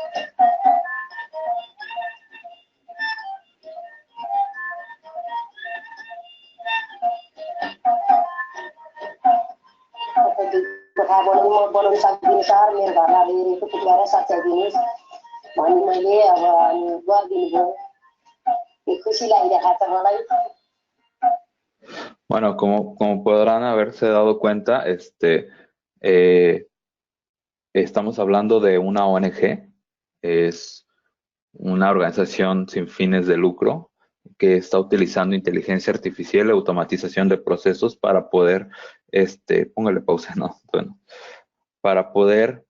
Bueno, como podrán haberse dado cuenta, estamos hablando de una ONG, es una organización sin fines de lucro que está utilizando inteligencia artificial y automatización de procesos para poder, póngale pausa, ¿no? Bueno, para poder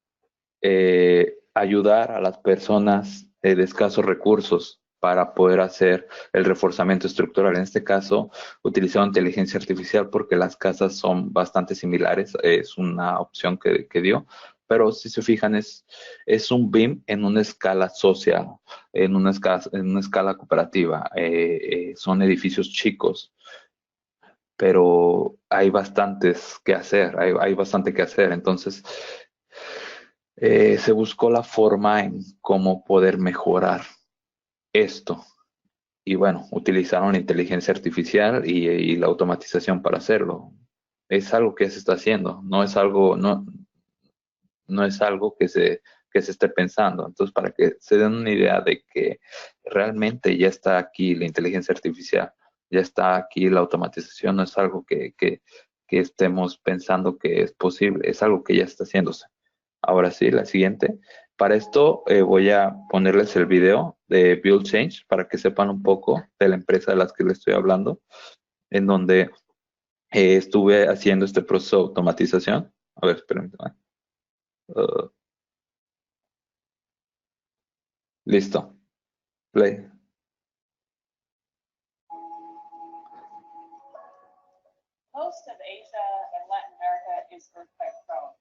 ayudar a las personas de escasos recursos para poder hacer el reforzamiento estructural. En este caso, utilizando inteligencia artificial porque las casas son bastante similares, es una opción que dio, pero si se fijan es un BIM en una escala social, en una escala cooperativa. Son edificios chicos, pero hay bastantes que hacer, hay bastante que hacer. Entonces, se buscó la forma en cómo poder mejorar esto. Y bueno, utilizaron la inteligencia artificial y la automatización para hacerlo. Es algo que se está haciendo, no es algo que se esté pensando. Entonces, para que se den una idea de que realmente ya está aquí la inteligencia artificial, ya está aquí la automatización, no es algo que estemos pensando que es posible, es algo que ya está haciéndose. Ahora sí, la siguiente. Para esto voy a ponerles el video de Build Change para que sepan un poco de la empresa de las que les estoy hablando, en donde estuve haciendo este proceso de automatización. A ver, espérenme. Listo. Play. Most of Asia and Latin America is earthquake prone.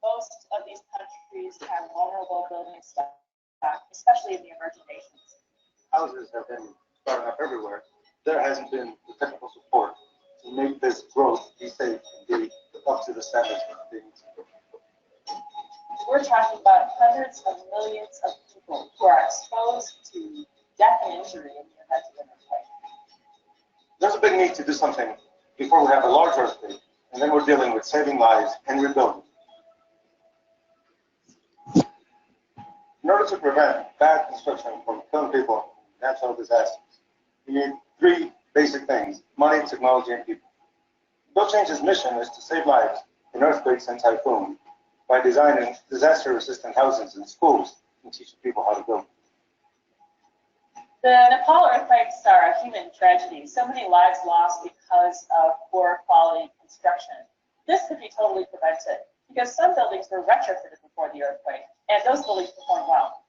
Most of these countries have vulnerable building stock, especially in the emerging nations. Houses have been starting up everywhere. There hasn't been the technical support to make this growth be safe and be up to the standards that they need to. We're talking about hundreds of millions of people who are exposed to death and injury in the event of an earthquake. There's a big need to do something before we have a large earthquake, and then we're dealing with saving lives and rebuilding. In order to prevent bad construction from killing people in natural disasters, we need three basic things: money, technology, and people. Build Change's mission is to save lives in earthquakes and typhoons by designing disaster-resistant houses and schools and teaching people how to build. The Nepal earthquakes are a human tragedy. So many lives lost because of poor quality construction. This could be totally prevented because some buildings were retrofitted before the earthquake, and those buildings performed well.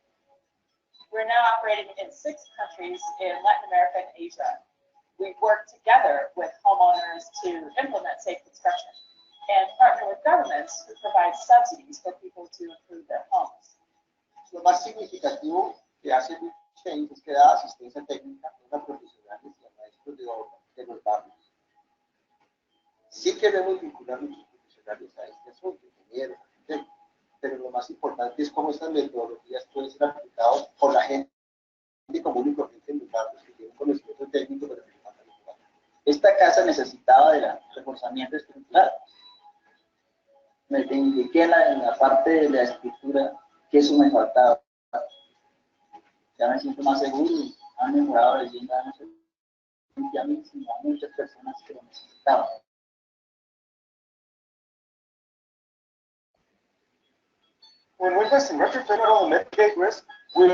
We're now operating in 6 countries in Latin America and Asia. We work together with homeowners to implement safe construction and partner with governments who provide subsidies for people to improve their homes. Lo más significativo que hace Build Change es que da asistencia técnica a una profesionales y a maestros de obra de los barrios. Sí queremos vincular a nuestros profesionales a este asunto, ingenieros, arquitectos, pero lo más importante es cómo estas metodologías pueden ser aplicadas por la gente común y corriente en los barrios que tienen conocimiento técnico pero que no están manipulando. Esta casa necesitaba de reforzamiento estructural. Me indiqué en la parte de la estructura que eso me faltaba. Ya me siento más seguro y han mejorado la vivienda, no solamente a mí, sino a muchas personas que lo necesitaban. When we invest in retrofit, not only mitigate risk, we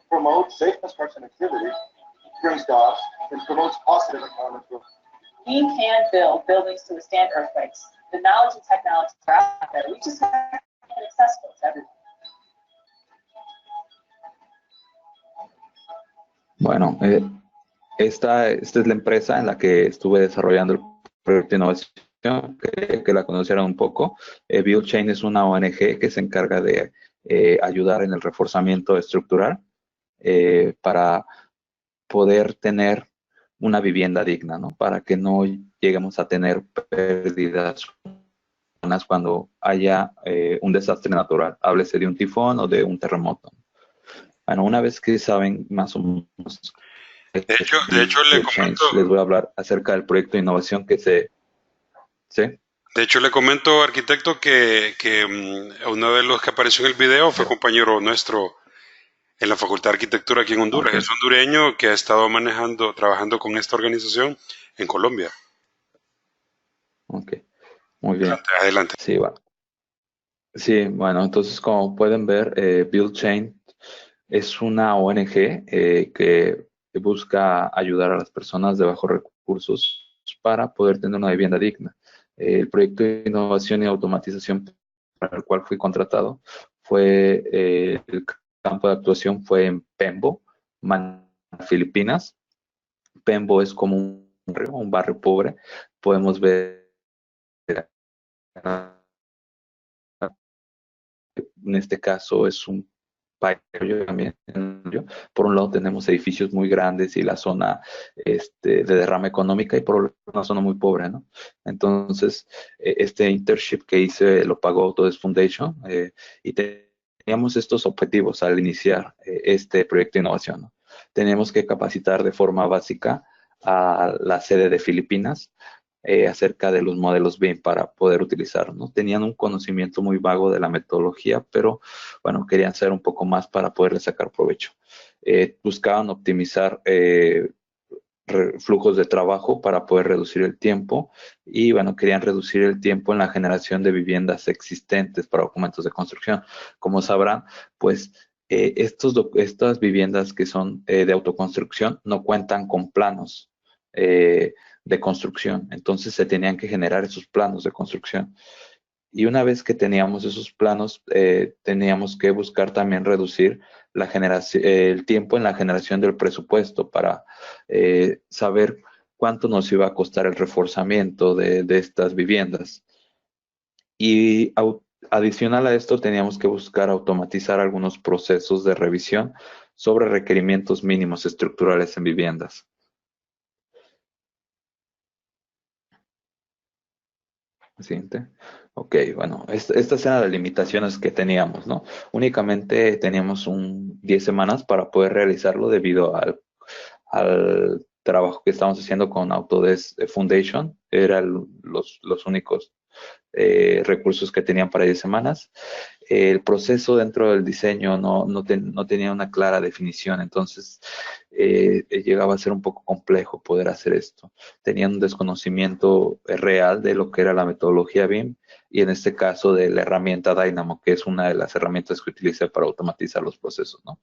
promote safe construction activity, brings jobs, and promotes positive economic growth. We can build buildings to withstand earthquakes. The knowledge and technology are out there. We just have to make it accessible to everyone. Bueno, esta es la empresa en la que estuve desarrollando el proyecto de innovación, que la conocieran un poco. Build Change es una ONG que se encarga de ayudar en el reforzamiento estructural para poder tener una vivienda digna, ¿no? Para que no lleguemos a tener pérdidas cuando haya un desastre natural, háblese de un tifón o de un terremoto. Bueno, una vez que saben más o menos, De hecho le comento, les voy a hablar acerca del proyecto de innovación que se... ¿Sí? de hecho le comento, arquitecto, que uno de los que apareció en el video fue compañero nuestro en la Facultad de Arquitectura aquí en Honduras. Okay. Es hondureño que ha estado trabajando con esta organización en Colombia. Ok, muy bien. Adelante. Sí, va. Sí, bueno, entonces como pueden ver, Build Change es una ONG que busca ayudar a las personas de bajos recursos para poder tener una vivienda digna. El proyecto de innovación y automatización para el cual fui contratado fue, el campo de actuación fue en Pembo, Filipinas. Pembo es como un barrio pobre. Podemos ver en este caso es un país también. Por un lado tenemos edificios muy grandes y la zona de derrama económica, y por otro una zona muy pobre, ¿no? Entonces, este internship que hice lo pagó Autodesk Foundation y teníamos estos objetivos al iniciar este proyecto de innovación, ¿no? Teníamos que capacitar de forma básica a la sede de Filipinas acerca de los modelos BIM para poder utilizarlos, ¿no? Tenían un conocimiento muy vago de la metodología, pero bueno, querían saber un poco más para poderle sacar provecho. Buscaban optimizar flujos de trabajo para poder reducir el tiempo y bueno, querían reducir el tiempo en la generación de viviendas existentes para documentos de construcción. Como sabrán, pues estas viviendas que son de autoconstrucción no cuentan con planos de construcción, entonces se tenían que generar esos planos de construcción. Y una vez que teníamos esos planos, teníamos que buscar también reducir el tiempo en la generación del presupuesto para saber cuánto nos iba a costar el reforzamiento de estas viviendas. Y adicional a esto, teníamos que buscar automatizar algunos procesos de revisión sobre requerimientos mínimos estructurales en viviendas. Siguiente. Ok, bueno, estas eran las limitaciones que teníamos, ¿no? Únicamente teníamos 10 semanas para poder realizarlo debido al trabajo que estamos haciendo con Autodesk Foundation. Eran los únicos recursos que tenían para 10 semanas. El proceso dentro del diseño no tenía una clara definición, entonces llegaba a ser un poco complejo poder hacer esto. Tenían un desconocimiento real de lo que era la metodología BIM y en este caso de la herramienta Dynamo, que es una de las herramientas que utiliza para automatizar los procesos, ¿no?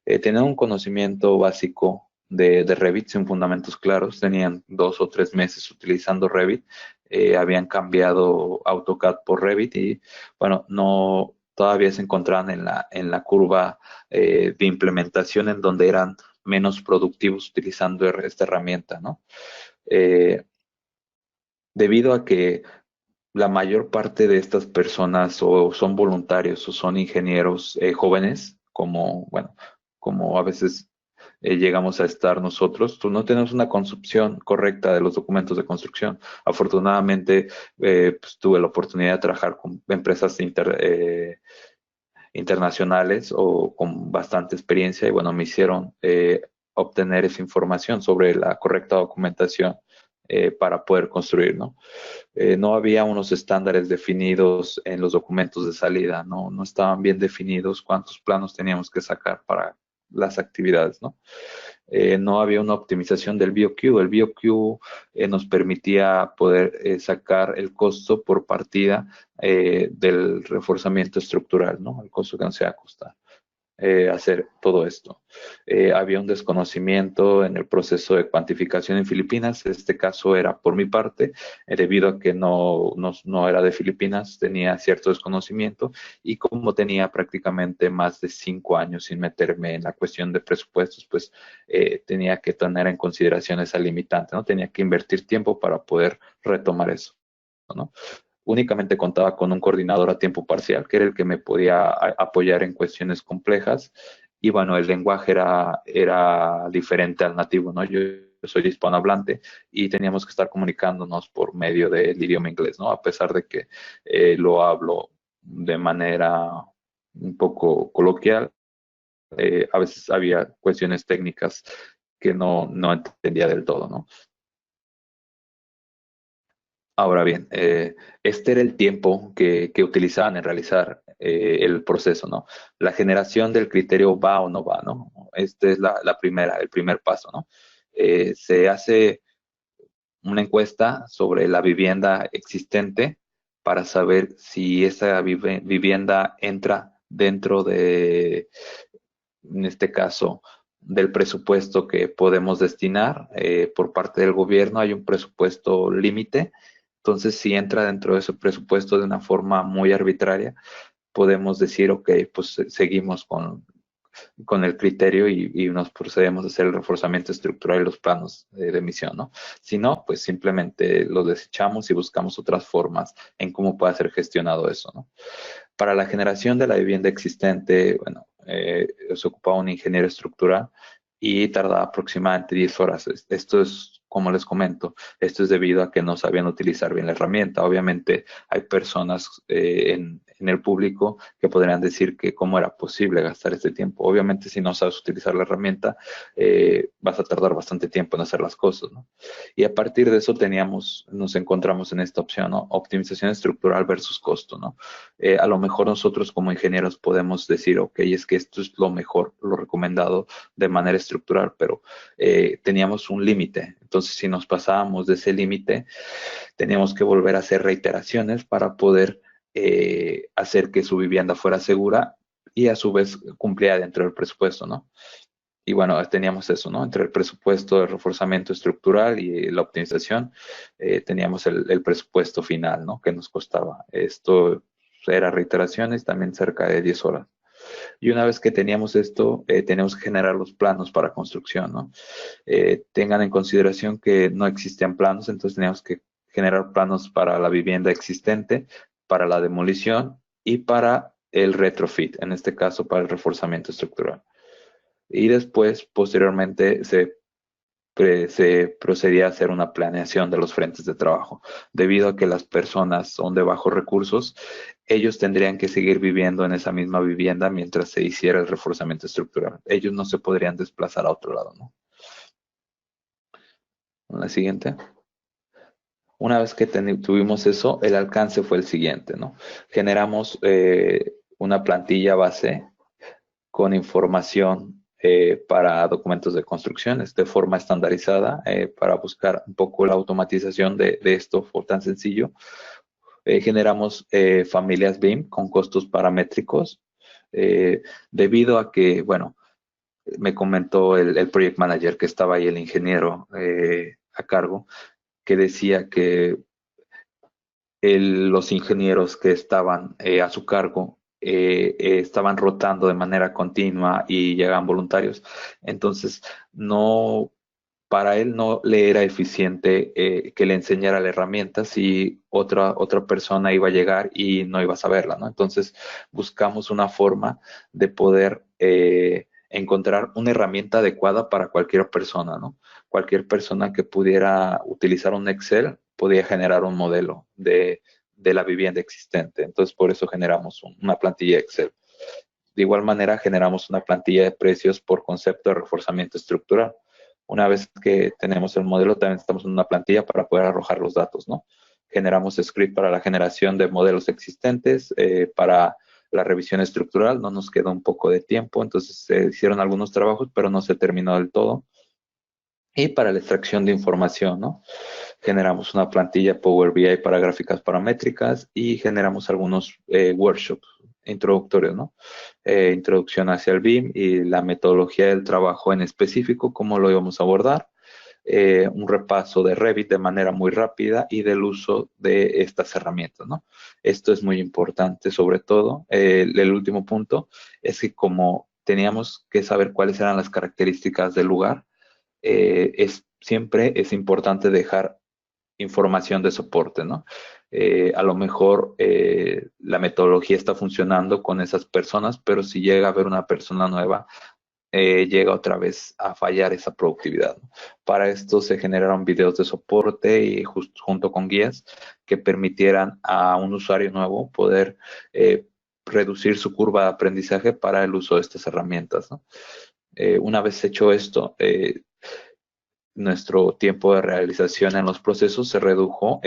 Tenían un conocimiento básico de Revit sin fundamentos claros, tenían 2 o 3 meses utilizando Revit, habían cambiado AutoCAD por Revit y bueno, no todavía se encontraban en la curva de implementación en donde eran menos productivos utilizando esta herramienta, ¿no? Eh, Debido a que la mayor parte de estas personas o son voluntarios o son ingenieros jóvenes, como, bueno, como a veces llegamos a estar nosotros, pues no tenemos una concepción correcta de los documentos de construcción. Afortunadamente, pues tuve la oportunidad de trabajar con empresas internacionales o con bastante experiencia y bueno, me hicieron obtener esa información sobre la correcta documentación para poder construir, ¿no? No había unos estándares definidos en los documentos de salida, no estaban bien definidos cuántos planos teníamos que sacar para las actividades, ¿no? No había una optimización del BOQ. El BOQ nos permitía poder sacar el costo por partida del reforzamiento estructural, ¿no? El costo que nos iba a costar. Hacer todo esto. Había un desconocimiento en el proceso de cuantificación en Filipinas. Este caso era por mi parte, debido a que no era de Filipinas, tenía cierto desconocimiento y como tenía prácticamente más de 5 años sin meterme en la cuestión de presupuestos, pues tenía que tener en consideración esa limitante, ¿no? Tenía que invertir tiempo para poder retomar eso, ¿no? Únicamente contaba con un coordinador a tiempo parcial, que era el que me podía apoyar en cuestiones complejas. Y bueno, el lenguaje era diferente al nativo, ¿no? Yo soy hispanohablante y teníamos que estar comunicándonos por medio del idioma inglés, ¿no? A pesar de que lo hablo de manera un poco coloquial, a veces había cuestiones técnicas que no entendía del todo, ¿no? Ahora bien, este era el tiempo que utilizaban en realizar el proceso, ¿no? La generación del criterio va o no va, ¿no? Esta es el primer paso, ¿no? Se hace una encuesta sobre la vivienda existente para saber si esa vivienda entra dentro de, en este caso, del presupuesto que podemos destinar por parte del gobierno. Hay un presupuesto límite. Entonces, si entra dentro de ese presupuesto de una forma muy arbitraria, podemos decir, ok, pues seguimos con el criterio y nos procedemos a hacer el reforzamiento estructural y los planos de emisión, ¿no? Si no, pues simplemente lo desechamos y buscamos otras formas en cómo puede ser gestionado eso, ¿no? Para la generación de la vivienda existente, bueno, se ocupaba un ingeniero estructural y tardaba aproximadamente 10 horas. Esto es, como les comento, esto es debido a que no sabían utilizar bien la herramienta. Obviamente hay personas en el público que podrían decir que cómo era posible gastar este tiempo. Obviamente si no sabes utilizar la herramienta, vas a tardar bastante tiempo en hacer las cosas, ¿no? Y a partir de eso nos encontramos en esta opción, ¿no? Optimización estructural versus costo, ¿no? A lo mejor nosotros como ingenieros podemos decir, ok, es que esto es lo mejor, lo recomendado de manera estructural, pero teníamos un límite. Entonces, si nos pasábamos de ese límite, teníamos que volver a hacer reiteraciones para poder hacer que su vivienda fuera segura y a su vez cumplía dentro del presupuesto, ¿no? Y bueno, teníamos eso, ¿no? Entre el presupuesto de reforzamiento estructural y la optimización, teníamos el presupuesto final, ¿no? Que nos costaba. Esto era reiteraciones, también cerca de 10 horas. Y una vez que teníamos esto, teníamos que generar los planos para construcción, ¿no? Tengan en consideración que no existían planos, entonces teníamos que generar planos para la vivienda existente, para la demolición y para el retrofit, en este caso para el reforzamiento estructural. Y después, posteriormente, se se procedía a hacer una planeación de los frentes de trabajo. Debido a que las personas son de bajos recursos, ellos tendrían que seguir viviendo en esa misma vivienda mientras se hiciera el reforzamiento estructural. Ellos no se podrían desplazar a otro lado, ¿no? La siguiente. Una vez que tuvimos eso, el alcance fue el siguiente, ¿no? Generamos una plantilla base con información para documentos de construcciones de forma estandarizada para buscar un poco la automatización de esto fue tan sencillo. Generamos familias BIM con costos paramétricos debido a que, bueno, me comentó el project manager que estaba ahí, el ingeniero a cargo, que decía que los ingenieros que estaban a su cargo estaban rotando de manera continua y llegaban voluntarios. Entonces, no, para él no le era eficiente que le enseñara la herramienta si otra persona iba a llegar y no iba a saberla, ¿no? Entonces, buscamos una forma de poder encontrar una herramienta adecuada para cualquier persona, ¿no? Cualquier persona que pudiera utilizar un Excel podía generar un modelo de la vivienda existente. Entonces, por eso generamos una plantilla Excel. De igual manera, generamos una plantilla de precios por concepto de reforzamiento estructural. Una vez que tenemos el modelo, también estamos en una plantilla para poder arrojar los datos, ¿no? Generamos script para la generación de modelos existentes, para la revisión estructural, no nos quedó un poco de tiempo, entonces se hicieron algunos trabajos, pero no se terminó del todo. Y para la extracción de información, ¿no? Generamos una plantilla Power BI para gráficas paramétricas y generamos algunos workshops introductorios, ¿no? Introducción hacia el BIM y la metodología del trabajo en específico, cómo lo íbamos a abordar, un repaso de Revit de manera muy rápida y del uso de estas herramientas, ¿no? Esto es muy importante, sobre todo. El último punto es que como teníamos que saber cuáles eran las características del lugar, siempre es importante dejar información de soporte, ¿no? A lo mejor la metodología está funcionando con esas personas, pero si llega a haber una persona nueva, llega otra vez a fallar esa productividad, ¿no? Para esto se generaron videos de soporte y junto con guías que permitieran a un usuario nuevo poder reducir su curva de aprendizaje para el uso de estas herramientas, ¿no? Una vez hecho esto, nuestro tiempo de realización en los procesos se redujo.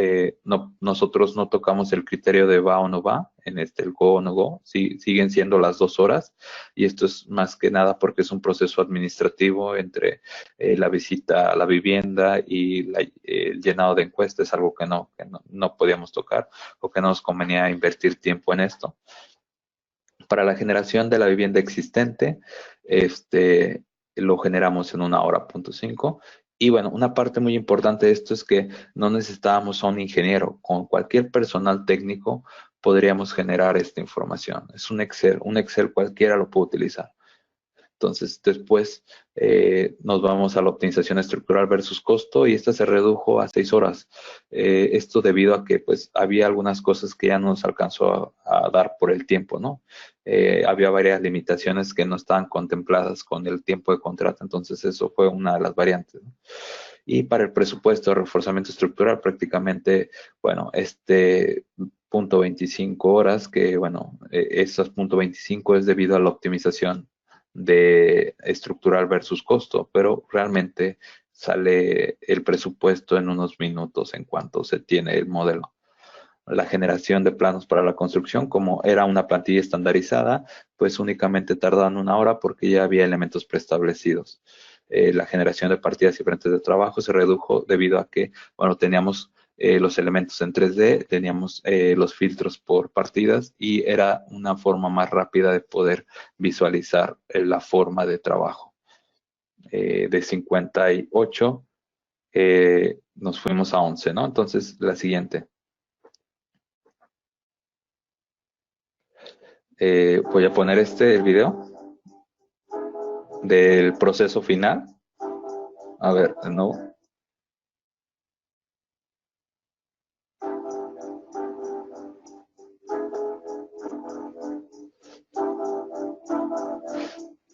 Nosotros no tocamos el criterio de va o no va, en el go o no go, siguen siendo las 2 horas, y esto es más que nada porque es un proceso administrativo entre la visita a la vivienda y el llenado de encuestas, es algo que no podíamos tocar o que no nos convenía invertir tiempo en esto. Para la generación de la vivienda existente, lo generamos en 1 hora.5. Y bueno, una parte muy importante de esto es que no necesitábamos a un ingeniero. Con cualquier personal técnico podríamos generar esta información. Es un Excel cualquiera lo puede utilizar. Entonces, después nos vamos a la optimización estructural versus costo y esta se redujo a 6 horas. Esto debido a que pues había algunas cosas que ya no nos alcanzó a dar por el tiempo, ¿no? Había varias limitaciones que no estaban contempladas con el tiempo de contrato, entonces eso fue una de las variantes, ¿no? Y para el presupuesto de reforzamiento estructural prácticamente, bueno, punto 25 horas, que bueno, esas punto 25 es debido a la optimización de estructural versus costo, pero realmente sale el presupuesto en unos minutos en cuanto se tiene el modelo. La generación de planos para la construcción, como era una plantilla estandarizada, pues únicamente tardaban 1 hora porque ya había elementos preestablecidos. La generación de partidas y frentes de trabajo se redujo debido a que, bueno, teníamos los elementos en 3D, teníamos los filtros por partidas y era una forma más rápida de poder visualizar la forma de trabajo. De 58 nos fuimos a 11, ¿no? Entonces, la siguiente. Voy a poner el video del proceso final. A ver, de nuevo.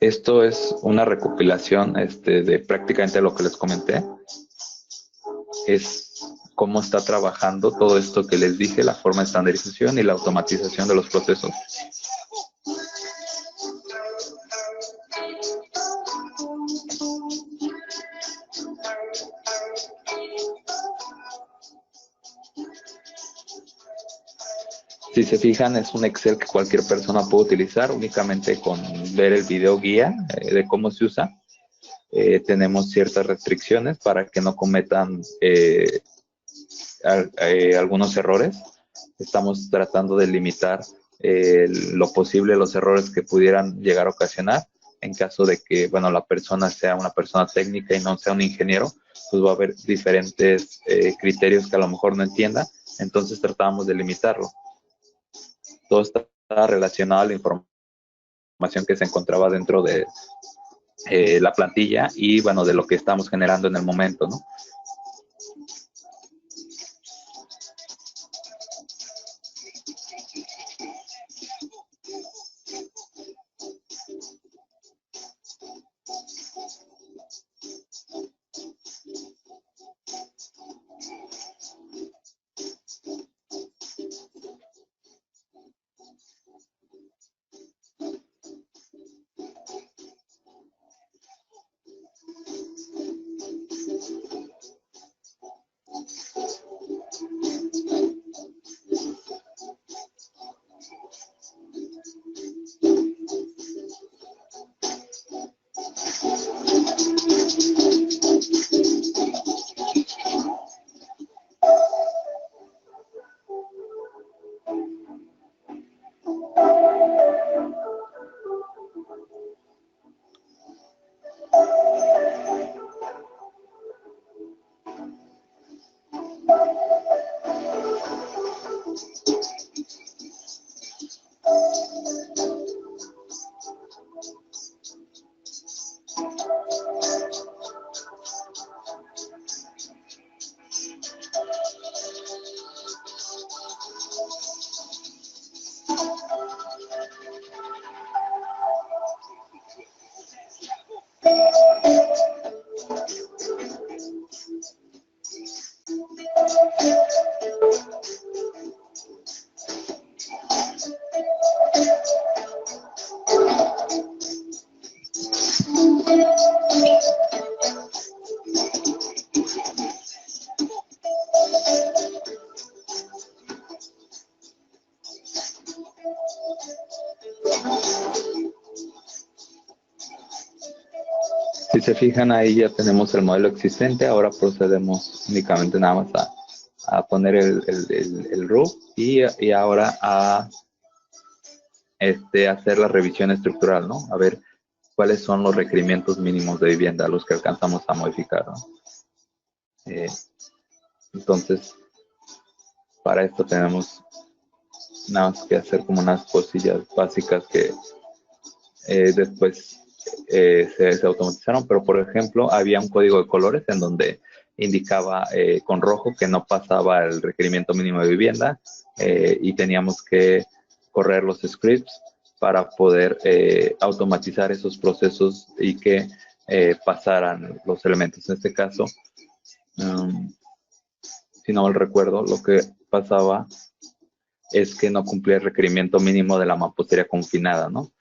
Esto es una recopilación de prácticamente lo que les comenté. Es cómo está trabajando todo esto que les dije, la forma de estandarización y la automatización de los procesos. Si se fijan, es un Excel que cualquier persona puede utilizar únicamente con ver el video guía de cómo se usa. Tenemos ciertas restricciones para que no cometan algunos errores. Estamos tratando de limitar lo posible los errores que pudieran llegar a ocasionar. En caso de que, bueno, la persona sea una persona técnica y no sea un ingeniero, pues va a haber diferentes criterios que a lo mejor no entienda. Entonces tratamos de limitarlo. Todo está relacionado a la información que se encontraba dentro de la plantilla y, bueno, de lo que estamos generando en el momento, ¿no? Si se fijan, ahí ya tenemos el modelo existente. Ahora procedemos únicamente nada más a poner el RUF y ahora a hacer la revisión estructural, ¿no? A ver cuáles son los requerimientos mínimos de vivienda, los que alcanzamos a modificar, ¿no? Entonces, para esto tenemos nada más que hacer como unas cosillas básicas que después se automatizaron, pero por ejemplo había un código de colores en donde indicaba con rojo que no pasaba el requerimiento mínimo de vivienda y teníamos que correr los scripts para poder automatizar esos procesos y que pasaran los elementos. En este caso, si no mal recuerdo, lo que pasaba es que no cumplía el requerimiento mínimo de la mampostería confinada, ¿no?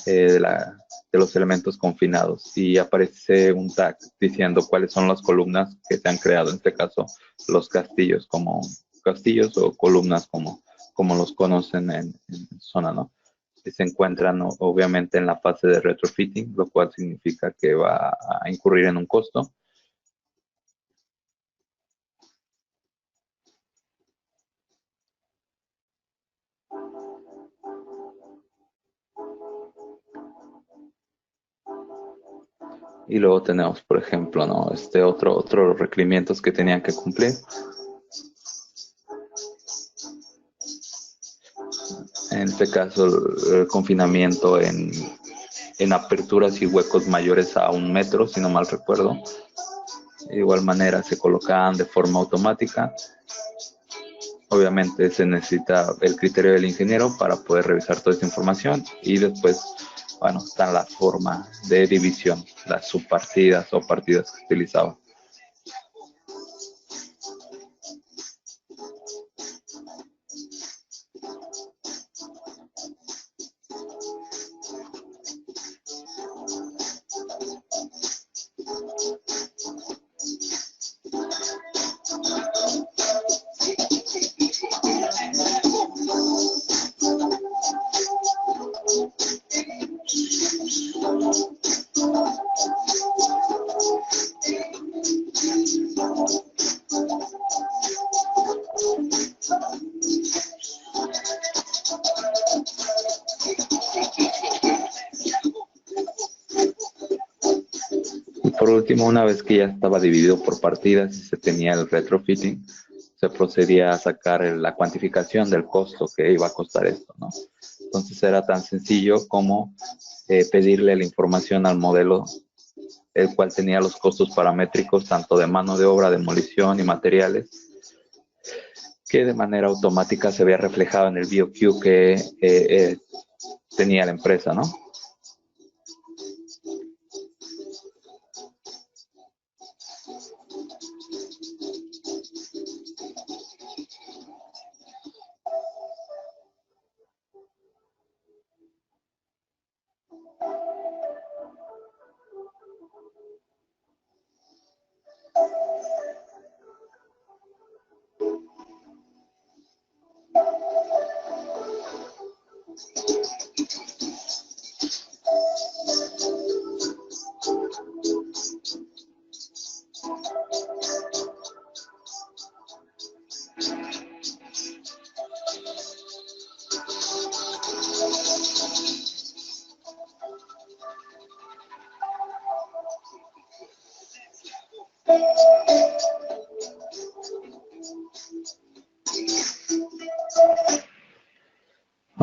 De los elementos confinados, y aparece un tag diciendo cuáles son las columnas que se han creado, en este caso los castillos, como castillos o columnas como los conocen en zona, ¿no? Que se encuentran obviamente en la fase de retrofitting, lo cual significa que va a incurrir en un costo. Y luego tenemos, por ejemplo, ¿no? Otros requerimientos que tenían que cumplir. En este caso, el confinamiento en aperturas y huecos mayores a 1 metro, si no mal recuerdo. De igual manera, se colocaban de forma automática. Obviamente, se necesita el criterio del ingeniero para poder revisar toda esta información y después bueno, está en la forma de división, las subpartidas o partidas que se utilizaban. Por último, una vez que ya estaba dividido por partidas y se tenía el retrofitting, se procedía a sacar la cuantificación del costo que iba a costar esto, ¿no? Entonces era tan sencillo como pedirle la información al modelo, el cual tenía los costos paramétricos tanto de mano de obra, demolición y materiales, que de manera automática se veía reflejado en el BOQ que tenía la empresa, ¿no?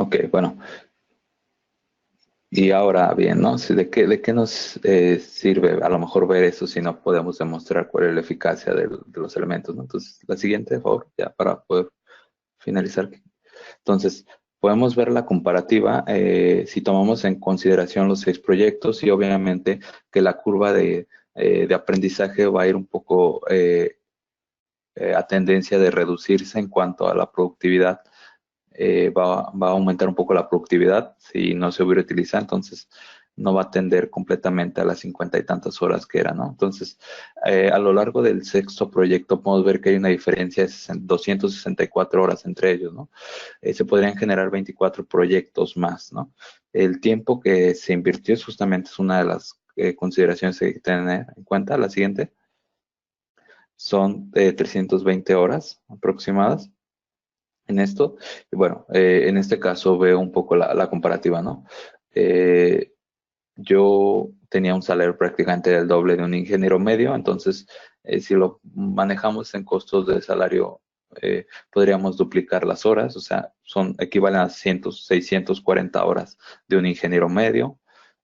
Ok, bueno. Y ahora bien, ¿no? ¿De qué nos sirve a lo mejor ver eso si no podemos demostrar cuál es la eficacia de los elementos, ¿no? Entonces, la siguiente, por favor, ya para poder finalizar. Entonces, podemos ver la comparativa si tomamos en consideración los 6 proyectos y obviamente que la curva de aprendizaje va a ir un poco a tendencia de reducirse en cuanto a la productividad. Va a aumentar un poco la productividad si no se hubiera utilizado, entonces no va a tender completamente a las 50 y tantas horas que era, ¿no? Entonces, a lo largo del 6º proyecto podemos ver que hay una diferencia de 264 horas entre ellos, ¿no? Se podrían generar 24 proyectos más, ¿no? El tiempo que se invirtió es justamente una de las consideraciones que hay que tener en cuenta. La siguiente son 320 horas aproximadas en esto. Y bueno, en este caso veo un poco la comparativa, ¿no? Yo tenía un salario prácticamente del doble de un ingeniero medio, entonces si lo manejamos en costos de salario, podríamos duplicar las horas, o sea, equivalen a 640 horas de un ingeniero medio.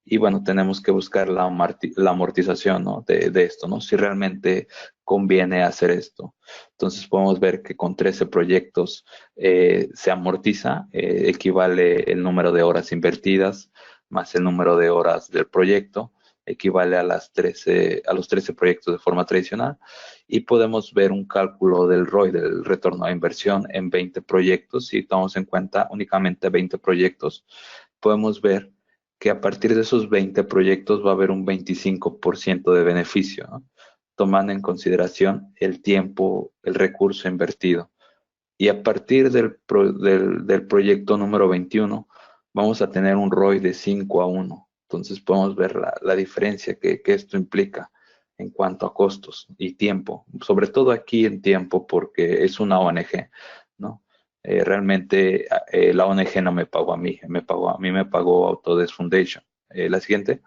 Y bueno, tenemos que buscar la amortización, ¿no? de esto, ¿no? Si realmente conviene hacer esto. Entonces podemos ver que con 13 proyectos se amortiza, equivale el número de horas invertidas más el número de horas del proyecto, equivale a los 13 proyectos de forma tradicional, y podemos ver un cálculo del ROI, del retorno a inversión, en 20 proyectos. Si tomamos en cuenta únicamente 20 proyectos, podemos ver que a partir de esos 20 proyectos va a haber un 25% de beneficio, ¿no? Tomando en consideración el tiempo, el recurso invertido. Y a partir del proyecto número 21, vamos a tener un ROI de 5-1. Entonces podemos ver la diferencia que esto implica en cuanto a costos y tiempo, sobre todo aquí en tiempo, porque es una ONG, ¿no? Realmente la ONG no me pagó a mí, me pagó Autodesk Foundation. La siguiente.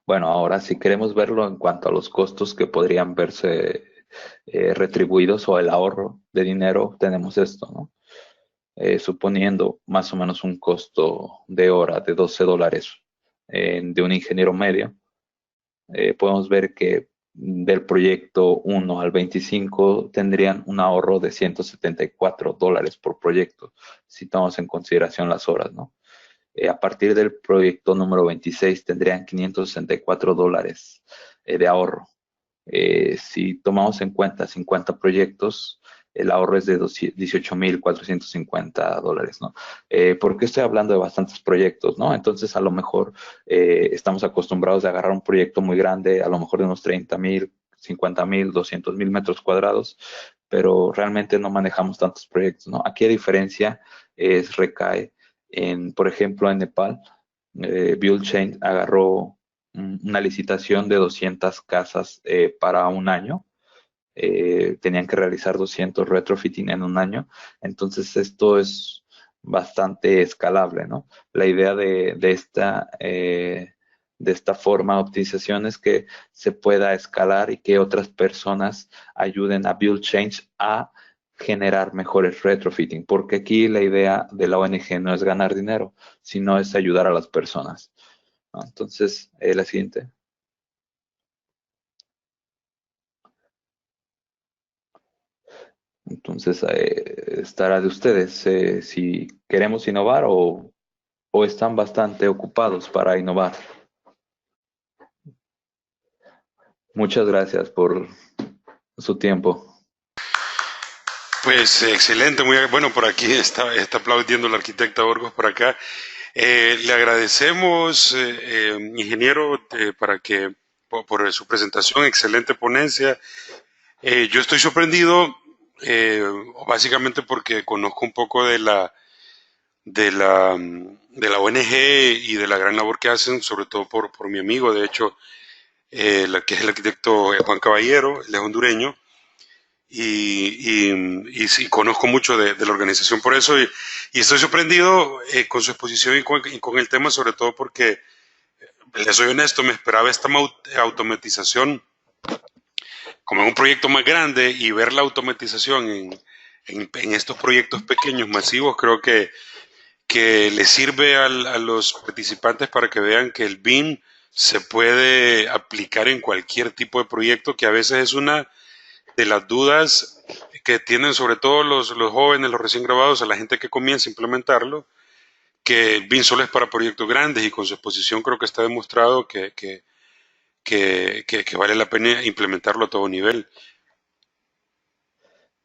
Bueno, ahora si queremos verlo en cuanto a los costos que podrían verse retribuidos o el ahorro de dinero, tenemos esto, ¿no? Suponiendo más o menos un costo de hora de $12 de un ingeniero medio, podemos ver que del proyecto 1 al 25 tendrían un ahorro de $174 por proyecto, si tomamos en consideración las horas, ¿no? A partir del proyecto número 26 tendrían $564 de ahorro. Si tomamos en cuenta 50 proyectos, el ahorro es de $18,450, ¿no? ¿Por qué estoy hablando de bastantes proyectos, no? Entonces, a lo mejor estamos acostumbrados a agarrar un proyecto muy grande, a lo mejor de unos 30,000, 50,000, 200,000 metros cuadrados, pero realmente no manejamos tantos proyectos, ¿no? Aquí, a diferencia, recae en, por ejemplo, en Nepal, Build Chain agarró una licitación de 200 casas para un año. Tenían que realizar 200 retrofitting en un año. Entonces, esto es bastante escalable, ¿no? La idea de esta forma de optimización es que se pueda escalar y que otras personas ayuden a Build Change a generar mejores retrofitting, porque aquí la idea de la ONG no es ganar dinero, sino es ayudar a las personas, ¿no? Entonces, la siguiente. Entonces, estará de ustedes si queremos innovar o están bastante ocupados para innovar. Muchas gracias por su tiempo. Pues excelente, muy bueno, por aquí está aplaudiendo la arquitecta Orgos por acá. Le agradecemos, ingeniero, por su presentación, excelente ponencia. Yo estoy sorprendido, básicamente porque conozco un poco de la ONG y de la gran labor que hacen, sobre todo por mi amigo, de hecho, que es el arquitecto Juan Caballero, él es hondureño, y sí, conozco mucho de la organización por eso, y estoy sorprendido con su exposición y con el tema, sobre todo porque, les soy honesto, me esperaba esta automatización como en un proyecto más grande, y ver la automatización en estos proyectos pequeños, masivos, creo que le sirve a los participantes para que vean que el BIM se puede aplicar en cualquier tipo de proyecto, que a veces es una de las dudas que tienen sobre todo los jóvenes, los recién graduados, a la gente que comienza a implementarlo, que el BIM solo es para proyectos grandes, y con su exposición creo que está demostrado que vale la pena implementarlo a todo nivel.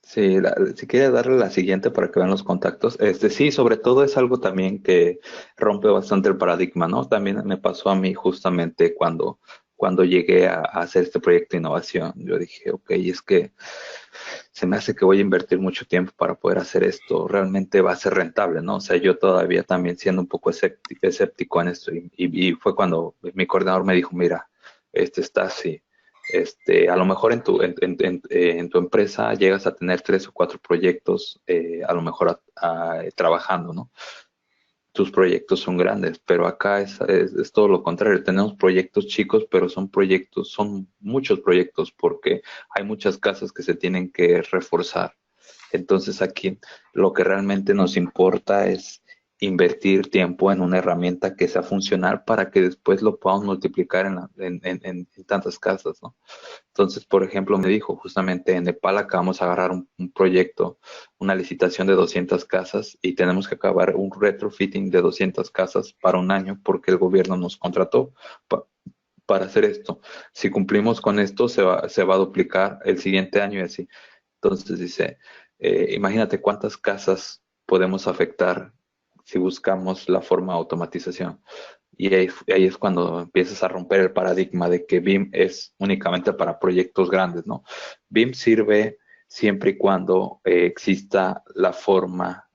Sí, si quiere darle la siguiente para que vean los contactos. Sí, sobre todo es algo también que rompe bastante el paradigma, ¿no? También me pasó a mí justamente cuando llegué a hacer este proyecto de innovación. Yo dije, ok, es que se me hace que voy a invertir mucho tiempo para poder hacer esto. Realmente va a ser rentable, ¿no? O sea, yo todavía también siendo un poco escéptico en esto. Y fue cuando mi coordinador me dijo, mira, está así. A lo mejor en tu empresa llegas a tener 3 o 4 proyectos, a lo mejor trabajando, ¿no? Tus proyectos son grandes, pero acá es todo lo contrario. Tenemos proyectos chicos, pero son muchos proyectos porque hay muchas casas que se tienen que reforzar. Entonces aquí lo que realmente nos importa es invertir tiempo en una herramienta que sea funcional para que después lo podamos multiplicar en tantas casas, ¿no? Entonces, por ejemplo, me dijo justamente en Nepal acabamos de agarrar un proyecto, una licitación de 200 casas y tenemos que acabar un retrofitting de 200 casas para un año porque el gobierno nos contrató para hacer esto. Si cumplimos con esto, se va a duplicar el siguiente año y así. Entonces dice, imagínate cuántas casas podemos afectar si buscamos la forma de automatización. Y ahí es cuando empiezas a romper el paradigma de que BIM es únicamente para proyectos grandes, ¿no? BIM sirve siempre y cuando exista la forma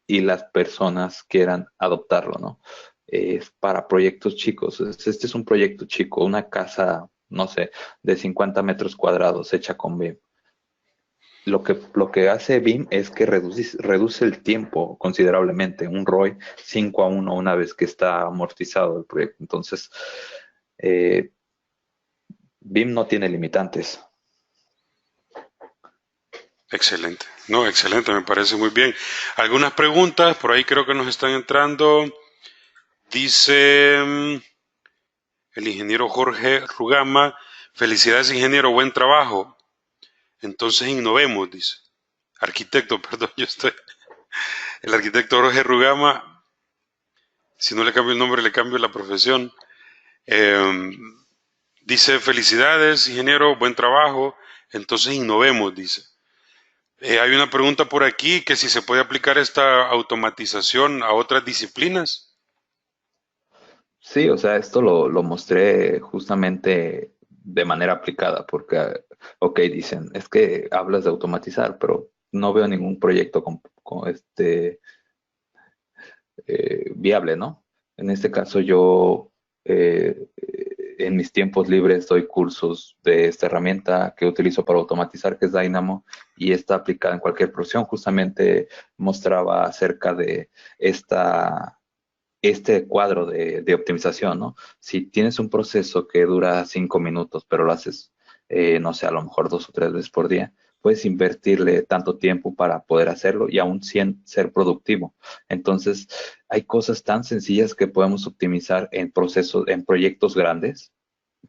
y las personas quieran adoptarlo, ¿no? Es para proyectos chicos. Este es un proyecto chico, una casa, no sé, de 50 metros cuadrados hecha con BIM. Lo que hace BIM es que reduce el tiempo considerablemente, un ROI 5:1 una vez que está amortizado el proyecto. Entonces, BIM no tiene limitantes. Excelente, no, excelente, me parece muy bien. Algunas preguntas, por ahí creo que nos están entrando. Dice el ingeniero Jorge Rugama, felicidades ingeniero, buen trabajo. Entonces innovemos, dice. Arquitecto, perdón, el arquitecto Jorge Rugama, Si no le cambio el nombre, le cambio la profesión. Eh, Dice, felicidades, ingeniero, buen trabajo. Entonces innovemos, dice. Hay una pregunta por aquí que si se puede aplicar esta automatización a otras disciplinas. Sí, o sea, esto lo mostré justamente de manera aplicada, porque, ok, dicen, es que hablas de automatizar, pero no veo ningún proyecto viable, ¿no? En este caso yo en mis tiempos libres doy cursos de esta herramienta que utilizo para automatizar, que es Dynamo, y está aplicada en cualquier profesión. Justamente mostraba acerca de este cuadro de optimización, ¿no? Si tienes un proceso que dura 5 minutos, pero lo haces, no sé, a lo mejor 2 o 3 veces por día, puedes invertirle tanto tiempo para poder hacerlo y aún ser productivo. Entonces, hay cosas tan sencillas que podemos optimizar en procesos, en proyectos grandes,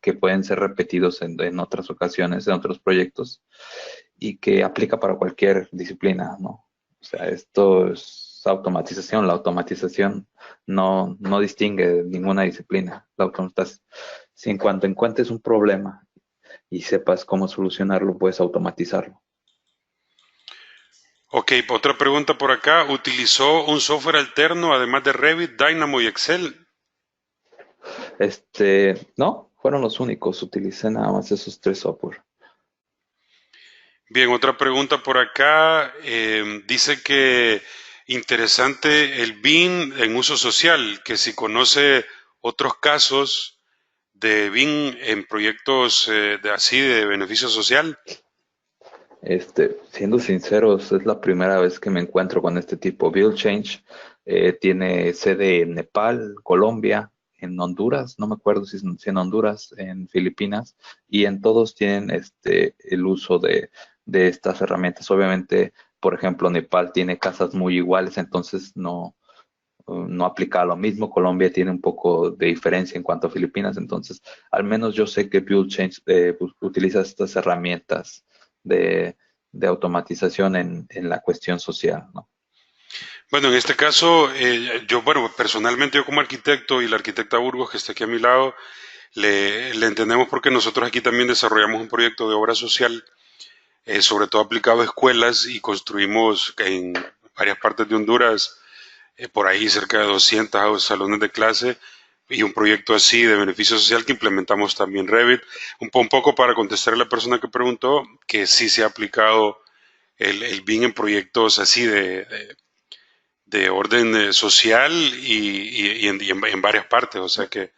que pueden ser repetidos en otras ocasiones, en otros proyectos, y que aplica para cualquier disciplina, ¿no? O sea, esto es automatización. La automatización no distingue ninguna disciplina. Si en cuanto encuentres un problema y sepas cómo solucionarlo, puedes automatizarlo. Ok, otra pregunta por acá. ¿Utilizó un software alterno además de Revit, Dynamo y Excel? No, fueron los únicos. Utilicé nada más esos 3 software. Bien, otra pregunta por acá. Dice que interesante el BIM en uso social, que si conoce otros casos de BIM en proyectos así de beneficio social. Siendo sinceros, es la primera vez que me encuentro con este tipo. Build Change tiene sede en Nepal, Colombia, en Honduras, no me acuerdo si en Honduras, en Filipinas, y en todos tienen el uso de estas herramientas. Obviamente, por ejemplo, Nepal tiene casas muy iguales, entonces no aplica lo mismo. Colombia tiene un poco de diferencia en cuanto a Filipinas, entonces al menos yo sé que Build Change utiliza estas herramientas de, de automatización en la cuestión social, ¿no? Bueno, en este caso, bueno, personalmente yo como arquitecto y la arquitecta Burgos que está aquí a mi lado, le entendemos porque nosotros aquí también desarrollamos un proyecto de obra social, sobre todo aplicado a escuelas y construimos en varias partes de Honduras, por ahí cerca de 200 salones de clase y un proyecto así de beneficio social que implementamos también Revit. Un poco para contestar a la persona que preguntó, que sí se ha aplicado el BIM en proyectos así de orden social y en varias partes, o sea que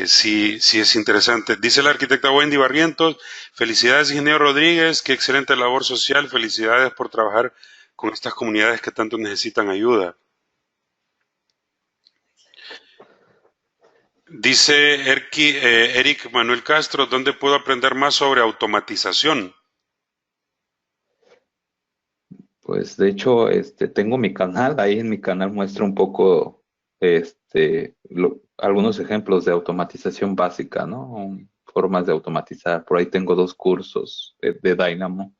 sí, sí es interesante. Dice la arquitecta Wendy Barrientos, felicidades ingeniero Rodríguez, qué excelente labor social, felicidades por trabajar con estas comunidades que tanto necesitan ayuda. Dice Eric Manuel Castro, ¿dónde puedo aprender más sobre automatización? Pues de hecho, tengo mi canal, ahí en mi canal muestro un poco, algunos ejemplos de automatización básica, ¿no? Formas de automatizar. Por ahí tengo 2 cursos de Dynamo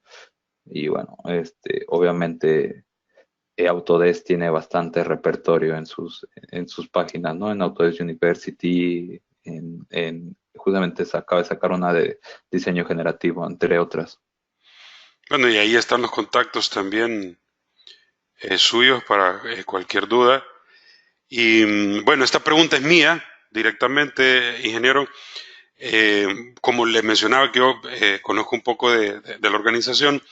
y bueno, obviamente Autodesk tiene bastante repertorio en sus páginas, ¿no? En Autodesk University, justamente acaba de sacar una de diseño generativo, entre otras. Bueno, y ahí están los contactos también suyos para cualquier duda. Y bueno, esta pregunta es mía directamente, ingeniero. Como le mencionaba que yo conozco un poco de la organización,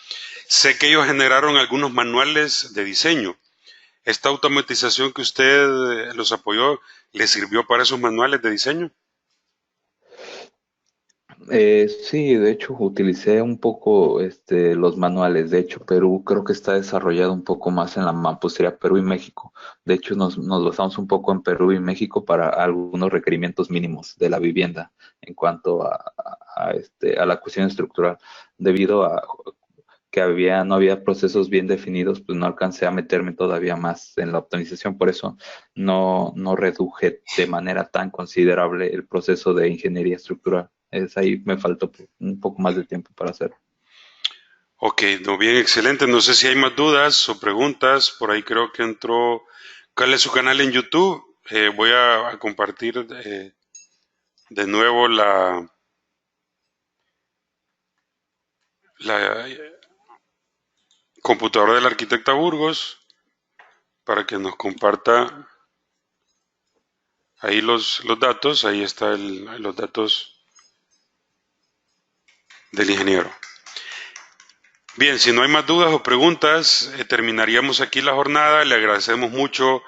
sé que ellos generaron algunos manuales de diseño. ¿Esta automatización que usted los apoyó le sirvió para esos manuales de diseño? Sí, de hecho utilicé un poco los manuales. De hecho, Perú creo que está desarrollado un poco más en la mampostería Perú y México. De hecho, nos basamos un poco en Perú y México para algunos requerimientos mínimos de la vivienda en cuanto a la cuestión estructural. Debido a que no había procesos bien definidos, pues no alcancé a meterme todavía más en la optimización. Por eso no reduje de manera tan considerable el proceso de ingeniería estructural. Ahí me faltó un poco más de tiempo para hacerlo. Ok, no, bien, excelente. No sé si hay más dudas o preguntas. Por ahí creo que entró. ¿Cuál es su canal en YouTube? voy a compartir de nuevo la computadora de la arquitecta Burgos para que nos comparta ahí los datos. Ahí están los datos del ingeniero. Bien, si no hay más dudas o preguntas, terminaríamos aquí la jornada. Le agradecemos mucho,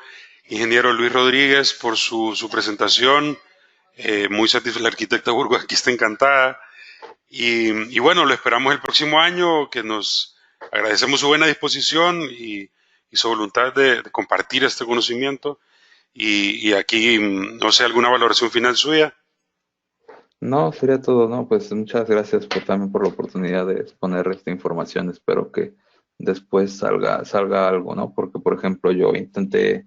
ingeniero Luis Rodríguez, por su presentación. Muy satisfecha, la arquitecta Burgos aquí está encantada. Y bueno, lo esperamos el próximo año, que nos agradecemos su buena disposición y su voluntad de compartir este conocimiento. Y aquí, no sé, alguna valoración final suya. No, sería todo, ¿no? Pues muchas gracias también por la oportunidad de exponer esta información. Espero que después salga algo, ¿no? Porque, por ejemplo, yo intenté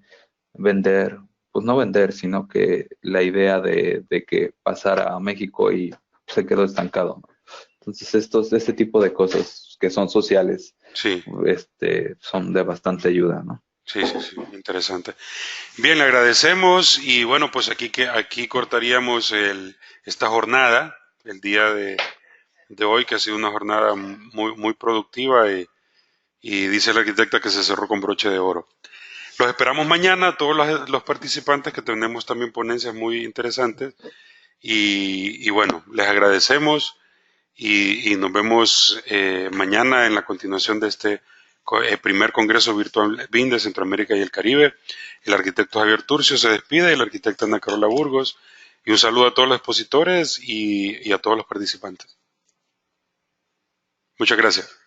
vender, pues no vender, sino que la idea de que pasara a México y se quedó estancado, ¿no? Entonces, este tipo de cosas que son sociales, Sí, son de bastante ayuda, ¿no? sí, interesante. Bien, le agradecemos y bueno, pues aquí cortaríamos esta jornada, el día de hoy, que ha sido una jornada muy productiva y dice la arquitecta que se cerró con broche de oro. Los esperamos mañana, todos los participantes, que tenemos también ponencias muy interesantes y bueno, les agradecemos y nos vemos mañana en la continuación de este primer Congreso Virtual BIM de Centroamérica y el Caribe. El arquitecto Javier Turcio se despide y la arquitecta Ana Carola Burgos. Y un saludo a todos los expositores y a todos los participantes. Muchas gracias.